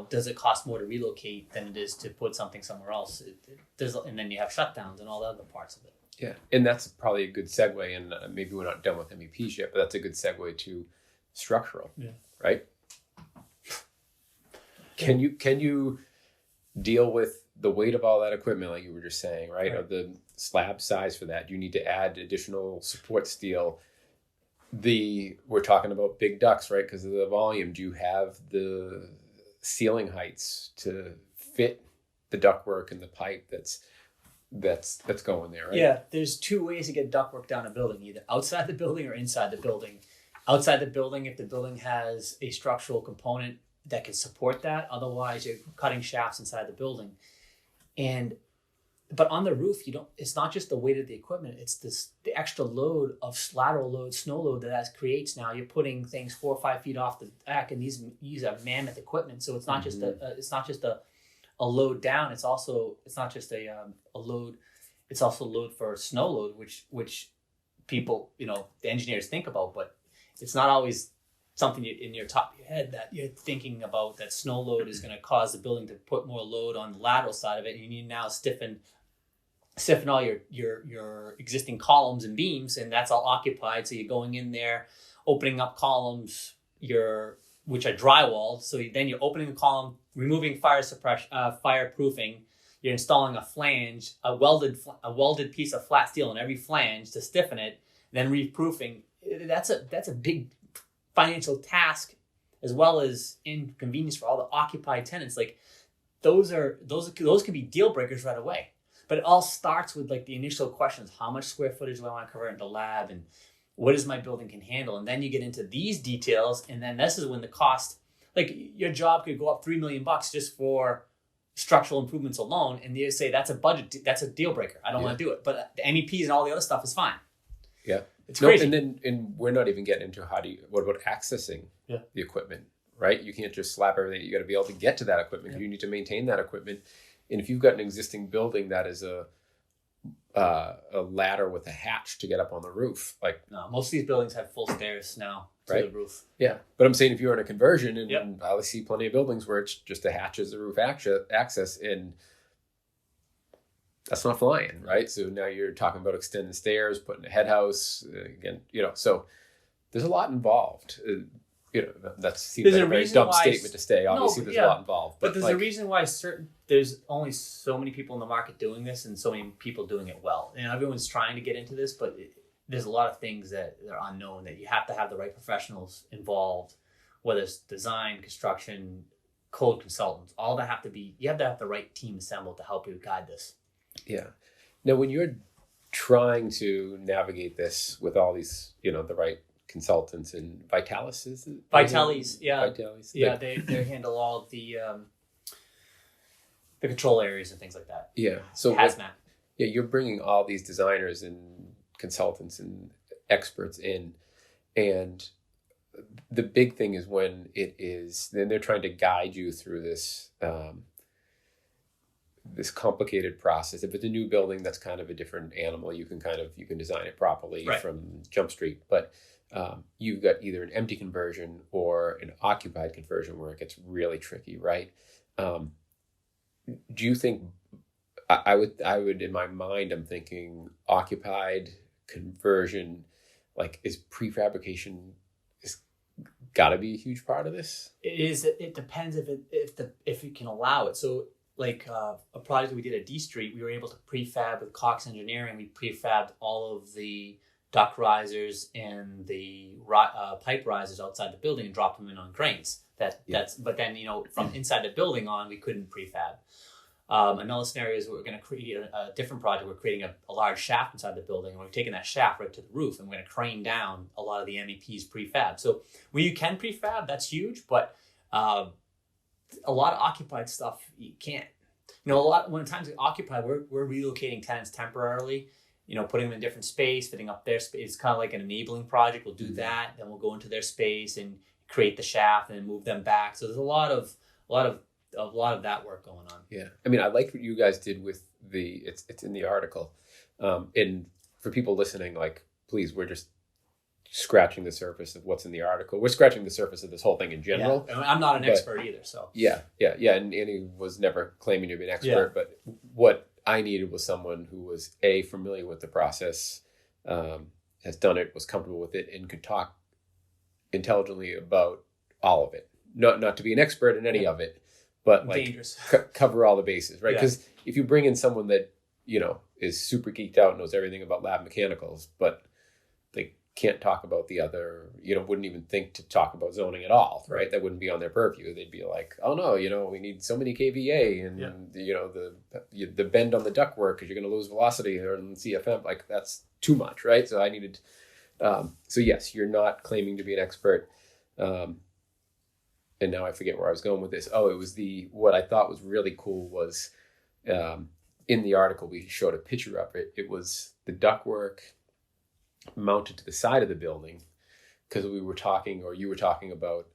Does it cost more to relocate than it is to put something somewhere else? And then you have shutdowns and all the other parts of it. Yeah, and that's probably a good segue, and maybe we're not done with MEPs yet, but that's a good segue to structural, right? Can you deal with the weight of all that equipment, like you were just saying, right? Or the slab size for that? Do you need to add additional support steel? We're talking about big ducts, right? Because of the volume. Do you have the ceiling heights to fit the ductwork and the pipe that's going there, right? Yeah, there's 2 ways to get ductwork down a building, either outside the building or inside the building. Outside the building, if the building has a structural component that can support that. Otherwise, you're cutting shafts inside the building. But on the roof, it's not just the weight of the equipment, it's the extra load of lateral load, snow load that creates now. You're putting things 4 or 5 feet off the deck, and these are mammoth equipment. So it's not just a load down. It's not just a load. It's also load for snow load, which people, the engineers think about, but it's not always something in your top of your head that you're thinking about, that snow load is going to cause the building to put more load on the lateral side of it. And you need now stiffen all your existing columns and beams, and that's all occupied. So you're going in there, opening up columns, which are drywalled. So then you're opening a column, removing fireproofing. You're installing a flange, a welded piece of flat steel in every flange to stiffen it, then reproofing. That's a big financial task, as well as inconvenience for all the occupied tenants. Like those can be deal breakers right away. But it all starts with like the initial questions: how much square footage do I want to convert into lab, and what is my building can handle? And then you get into these details, and then this is when the cost, like your job could go up $3 million just for structural improvements alone, and you say that's a deal breaker. I don't want to do it. But the MEPs and all the other stuff is fine. Yeah, it's crazy. And we're not even getting into what about accessing the equipment, right? You can't just slap everything. You got to be able to get to that equipment. You need to maintain that equipment. And if you've got an existing building that is a ladder with a hatch to get up on the roof, like no, most of these buildings have full stairs now to the roof. Yeah, but I'm saying if you're in a conversion, and I see plenty of buildings where it's just a hatch as the roof access, and that's not flying, right? So now you're talking about extending stairs, putting a head house again, so there's a lot involved. That seems like a very dumb statement to say. Obviously, there's a lot involved. But there's a reason why there's only so many people in the market doing this and so many people doing it well. And everyone's trying to get into this, but there's a lot of things that are unknown, that you have to have the right professionals involved, whether it's design, construction, code consultants, all that you have to have the right team assembled to help you guide this. Yeah. Now, when you're trying to navigate this with all these, the right consultants, and Vitalis is it? Vitalis, yeah. Vitalis. Yeah, they handle all of the control areas and things like that. Yeah. So hazmat. You're bringing all these designers and consultants and experts in, and the big thing is when then they're trying to guide you through this this complicated process. If it's a new building, that's kind of a different animal. You can design it properly from Jump Street, but you've got either an empty conversion or an occupied conversion where it gets really tricky, right? Do you think I would in my mind, I'm thinking occupied conversion, like is prefabrication is got to be a huge part of this? It is. It depends if you can allow it. So like a project we did at D Street, we were able to prefab with Cox Engineering. We prefabbed all of the duct risers and the pipe risers outside the building and dropped them in on cranes. But then from inside the building on, we couldn't prefab. Another scenario is we're going to create a different project. We're creating a large shaft inside the building, and we're taking that shaft right to the roof, and we're going to crane down a lot of the MEPs prefab. So when you can prefab, that's huge, but a lot of occupied stuff you can't. When times we occupy, we're relocating tenants temporarily. Putting them in different space, fitting up their space. It's kind of like an enabling project. We'll do that, then we'll go into their space and create the shaft and then move them back. So there's a lot of that work going on. Yeah, I mean, I like what you guys did with it's in the article, and for people listening, like, please, we're just scratching the surface of what's in the article. We're scratching the surface of this whole thing in general. Yeah. I'm not an expert either, so yeah, and Annie was never claiming to be an expert, but what I needed was someone who was familiar with the process, has done it, was comfortable with it, and could talk intelligently about all of it. Not to be an expert in any of it, but like cover all the bases, right? Because if you bring in someone that is super geeked out, knows everything about lab mechanicals, but they can't talk about the other, wouldn't even think to talk about zoning at all, right? That wouldn't be on their purview. They'd be like, oh no, we need so many kVA, and the bend on the ductwork because you're going to lose velocity or in CFM, like that's too much, right? So I needed. So yes, you're not claiming to be an expert. and now I forget where I was going with this. Oh, it was what I thought was really cool was in the article, we showed a picture of it. It was the ductwork mounted to the side of the building, because we were talking, or you were talking about,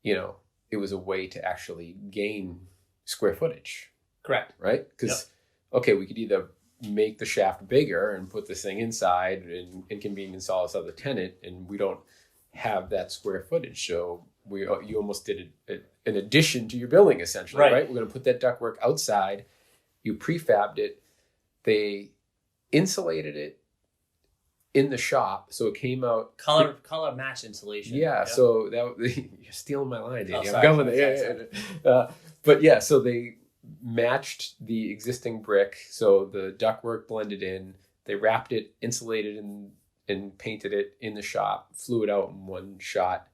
it was a way to actually gain square footage. Correct. Right? Because, okay, we could either make the shaft bigger and put this thing inside and inconvenience all this other tenant, and we don't have that square footage. So you almost did an addition to your building, essentially, right? We're going to put that ductwork outside. You prefabbed it. They insulated it in the shop, so it came out color match insulation. Yeah, so you're stealing my line, Danny. I'm going there. But yeah, so they matched the existing brick, so the ductwork blended in. They wrapped it, insulated, and painted it in the shop. Flew it out in one shot,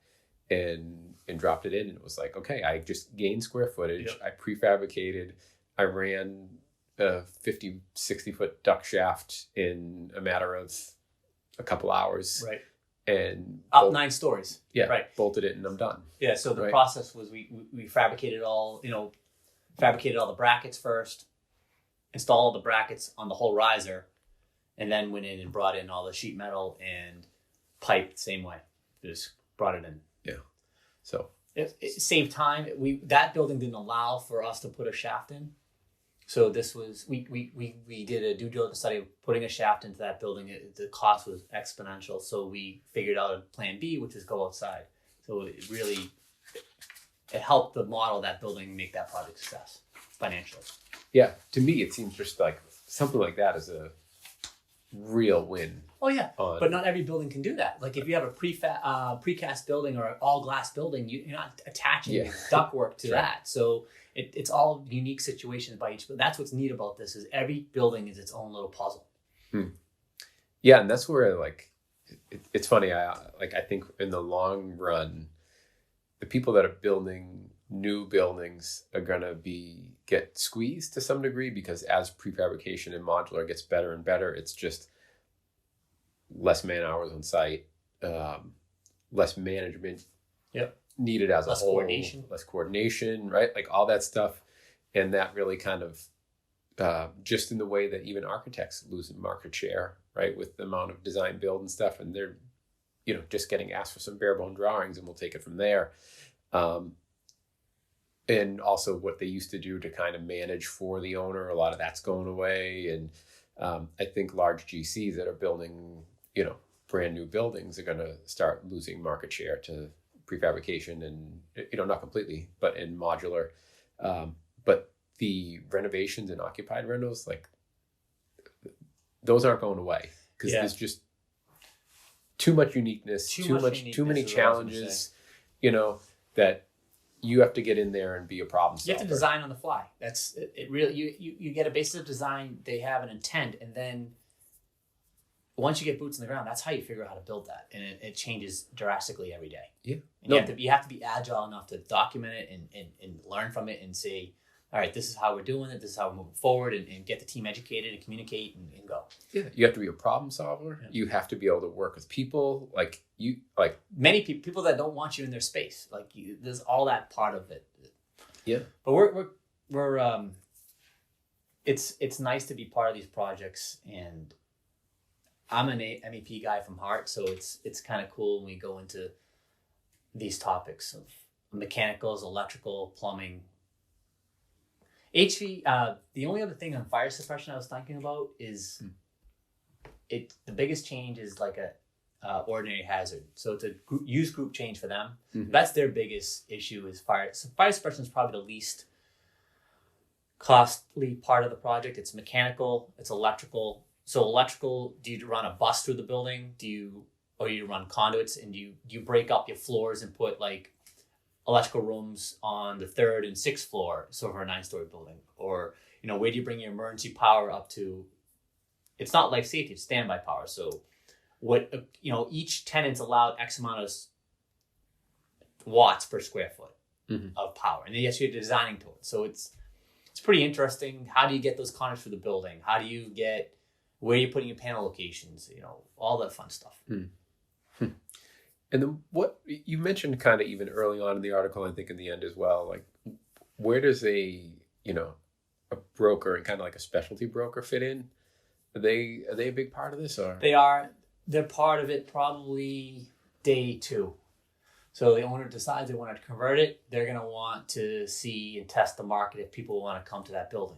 and dropped it in. And it was like, okay, I just gained square footage. Yep. I prefabricated. I ran a 50, 60 foot duct shaft in a matter of a couple hours. Right. And up 9 stories. Yeah. Right. Bolted it and I'm done. Yeah. So the process was we fabricated all the brackets first, installed all the brackets on the whole riser, and then went in and brought in all the sheet metal and pipe the same way. Just brought it in. Yeah. So it saved time. That building didn't allow for us to put a shaft in. So this was, we did a due diligence study of putting a shaft into that building. The cost was exponential. So we figured out a plan B, which is go outside. So it helped the model that building make that project a success financially. Yeah. To me, it seems just like something like that is a real win. Oh yeah, but not every building can do that. Like if you have a precast building or an all glass building, you're not attaching ductwork to that. So it's all unique situations by each. But that's what's neat about this is every building is its own little puzzle. Yeah, and that's where it's funny. I think in the long run, the people that are building new buildings are gonna get squeezed to some degree, because as prefabrication and modular gets better and better, it's just less man hours on site, less management needed as a whole, less coordination, right? Like all that stuff. And that really kind of, just in the way that even architects lose market share, right? With the amount of design build and stuff, and they're, just getting asked for some bare bone drawings and we'll take it from there. And also what they used to do to kind of manage for the owner, a lot of that's going away. And I think large GCs that are building, brand new buildings are going to start losing market share to prefabrication and, not completely, but in modular. But the renovations and occupied rentals, like those aren't going away, because there's just too much uniqueness, too many challenges, that you have to get in there and be a problem solver. You have to design on the fly. That's it. Really, you get a basis of design. They have an intent, and then once you get boots on the ground, that's how you figure out how to build that, and it changes drastically every day. Yeah, and you have to be agile enough to document it and learn from it and say, all right, this is how we're doing it. This is how we're moving forward, and get the team educated and communicate and go. Yeah, you have to be a problem solver. Yeah. You have to be able to work with people. Many people that don't want you in their space. There's all that part of it. Yeah, but we're it's nice to be part of these projects, and I'm an MEP guy from heart, so it's kind of cool when we go into these topics of mechanicals, electrical, plumbing. HV, the only other thing on fire suppression I was thinking about is the biggest change is like a ordinary hazard. So it's a use group change for them. Mm-hmm. That's their biggest issue is fire. So fire suppression is probably the least costly part of the project. It's mechanical, it's electrical. So electrical, do you run a bus through the building? Do you run conduits, and do you break up your floors and put like electrical rooms on the 3rd and 6th floor, so for a 9-story building? Or, where do you bring your emergency power up to? It's not life safety, it's standby power. So each tenant's allowed X amount of watts per square foot of power. And then yes, you're designing to it. So it's pretty interesting. How do you get those conduits for the building? Where are you putting your panel locations? All that fun stuff. And then what you mentioned kind of even early on in the article, I think in the end as well, like where does a broker and kind of like a specialty broker fit in? Are they a big part of this, or They are. They're part of it probably day 2. So the owner decides they want to convert it. They're going to want to see and test the market if people want to come to that building.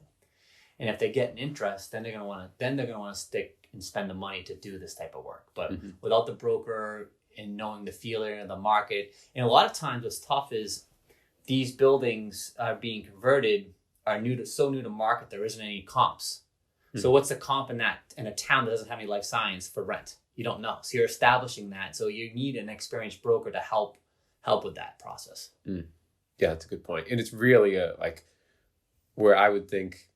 And if they get an interest, then they're going to want to stick and spend the money to do this type of work. But without the broker and knowing the feeling of the market, and a lot of times what's tough is these buildings are being converted are so new to market there isn't any comps. So what's the comp in a town that doesn't have any life science for rent? You don't know. So you're establishing that. So you need an experienced broker to help with that process. Yeah, that's a good point. And it's really like where I would think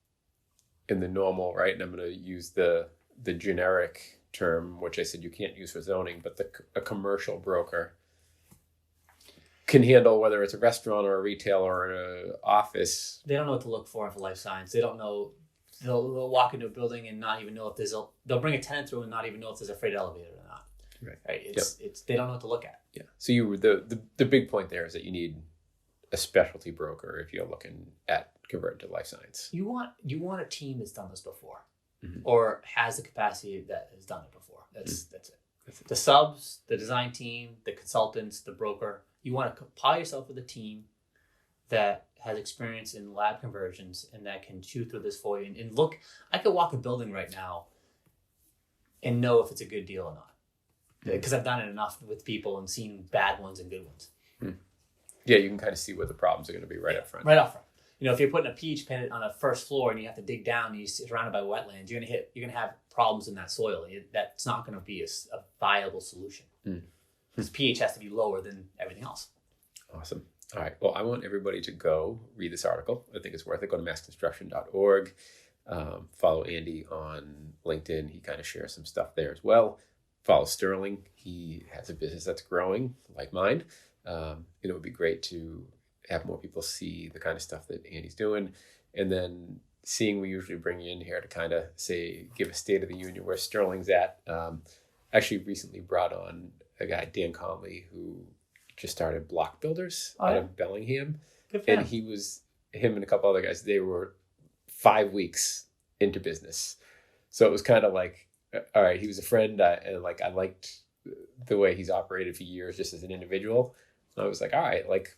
in the normal, right? And I'm going to use the generic term, which I said you can't use for zoning, but a commercial broker can handle whether it's a restaurant or a retail or an office. They don't know what to look for life science. They don't know. They'll walk into a building and not even know if they'll bring a tenant through and not even know if there's a freight elevator or not. Right. It's they don't know what to look at. Yeah. So the big point there is that you need a specialty broker if you're looking at converting to life science. You want a team that's done this before, or has the capacity that has done it before. That's it. The subs, the design team, the consultants, the broker. You want to pile yourself with a team that has experience in lab conversions and that can chew through this for you. And look, I could walk a building right now and know if it's a good deal or not. Because I've done it enough with people and seen bad ones and good ones. Yeah, you can kind of see where the problems are going to be right up front. Right up front. If you're putting a peach plant on a first floor and you have to dig down and you're surrounded by wetlands, you're going to have problems in that soil. That's not going to be a viable solution. Because pH has to be lower than everything else. Awesome. All right. Well, I want everybody to go read this article. I think it's worth it. Go to massconstruction.org. Follow Andy on LinkedIn. He kind of shares some stuff there as well. Follow Sterling. He has a business that's growing like mine. It would be great to have more people see the kind of stuff that Andy's doing. And then seeing, we usually bring you in here to kind of give a state of the union where Sterling's at. Actually recently brought on a guy, Dan Conley, who just started Block Builders out of Bellingham. And him and a couple other guys, they were 5 weeks into business. So it was kind of like, all right, he was a friend, and like I liked the way he's operated for years just as an individual. And I was like, all right, like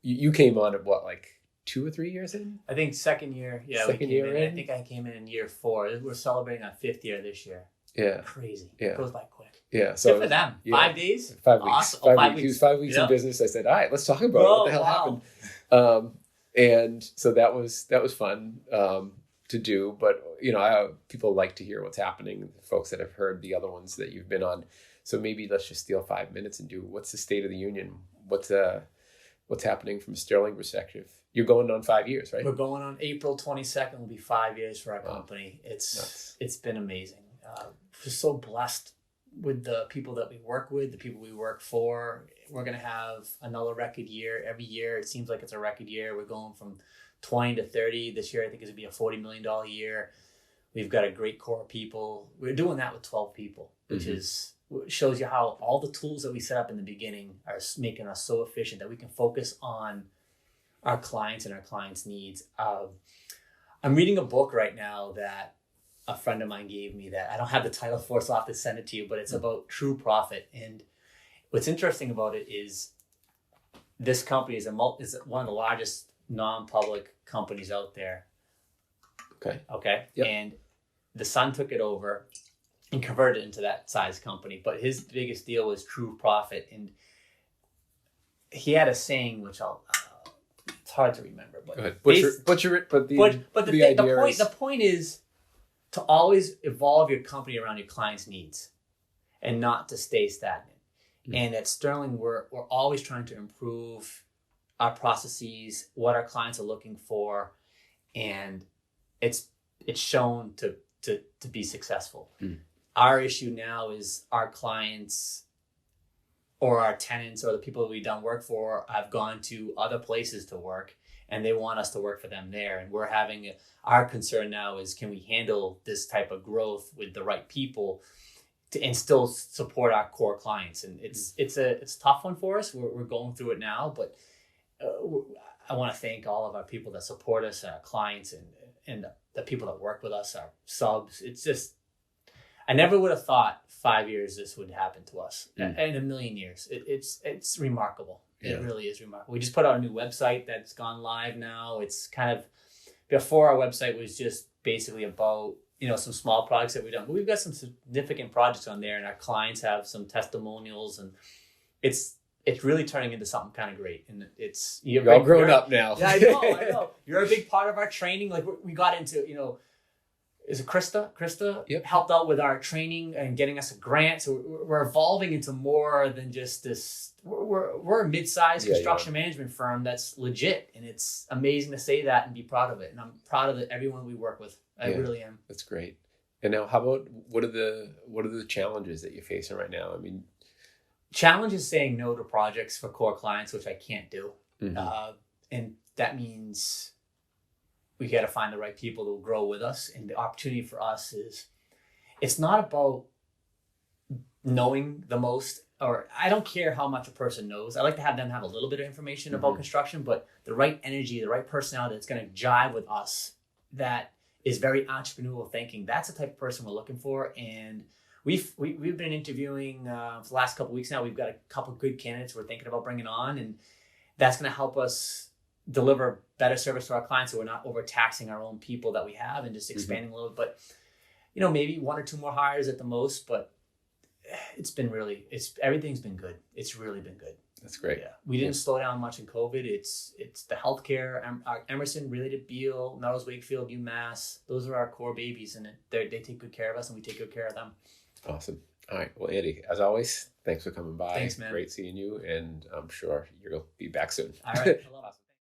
you came on at what, like 2 or 3 years in? I think second year. Yeah, second year in. I think I came in year 4. We're celebrating our 5th year this year. Yeah, crazy. Yeah, it goes by quick. Yeah, so good for them. Yeah. 5 days, 5 weeks. Awesome. 5 weeks. He was 5 weeks in business. I said, all right, let's talk about it. What the hell happened? And so that was fun to do. But people like to hear what's happening. Folks that have heard the other ones that you've been on. So maybe let's just steal 5 minutes and do what's the state of the union. What's happening from a Sterling perspective? You're going on 5 years, right? We're going on April 22nd. Will be 5 years for our company. It's been amazing. We're so blessed with the people that we work with, the people we work for. We're going to have another record year. Every year, it seems like it's a record year. We're going from 20 to 30. This year, I think it's going to be a $40 million year. We've got a great core of people. We're doing that with 12 people, which shows you how all the tools that we set up in the beginning are making us so efficient that we can focus on our clients and our clients' needs. I'm reading a book right now that a friend of mine gave me that I don't have the title for, so I'll have to send it to you, but it's about true profit. And what's interesting about it is this company is one of the largest non-public companies out there. Okay. Yep. And the son took it over and converted it into that size company. But his biggest deal was true profit. And he had a saying, which it's hard to remember. But the point is to always evolve your company around your client's needs and not to stay stagnant. And at Sterling, we're always trying to improve our processes, what our clients are looking for, and it's shown to be successful. Our issue now is our clients or our tenants or the people that we've done work for have gone to other places to work, and they want us to work for them there. And we're our concern now is, can we handle this type of growth with the right people and still support our core clients. And it's a tough one for us. We're going through it now, but I want to thank all of our people that support us, our clients, and the people that work with us, our subs. It's just, I never would have thought 5 years this would happen to us. In a million years. It's remarkable. It really is remarkable. We just put out a new website that's gone live now. It's kind of, before our website was just basically about, some small projects that we've done. But we've got some significant projects on there, and our clients have some testimonials, and it's really turning into something kind of great. And you're all grown up now. Yeah, I know. You're a big part of our training. Like we got into, is it Krista? Krista helped out with our training and getting us a grant. So we're evolving into more than just this. We're a mid-sized construction management firm that's legit, and it's amazing to say that and be proud of it. And I'm proud of everyone we work with. I really am. That's great. And now, how about what are the challenges that you're facing right now? I mean, challenge is saying no to projects for core clients, which I can't do, and that means we got to find the right people to grow with us. And the opportunity for us is, it's not about knowing the most, or I don't care how much a person knows. I like to have them have a little bit of information about construction, but the right energy, the right personality that's going to jive with us, that is very entrepreneurial thinking. That's the type of person we're looking for. And we've been interviewing for the last couple of weeks now. We've got a couple of good candidates we're thinking about bringing on, and that's going to help us deliver better service to our clients, so we're not overtaxing our own people that we have, and just expanding a little. But maybe 1 or 2 more hires at the most. But everything's been good. It's really been good. That's great. Yeah, we didn't slow down much in COVID. It's the healthcare. Emerson, related Beale, Melrose Wakefield, UMass. Those are our core babies, and they take good care of us, and we take good care of them. Awesome. All right. Well, Andy, as always, thanks for coming by. Thanks, man. Great seeing you, and I'm sure you'll be back soon. All right. Awesome.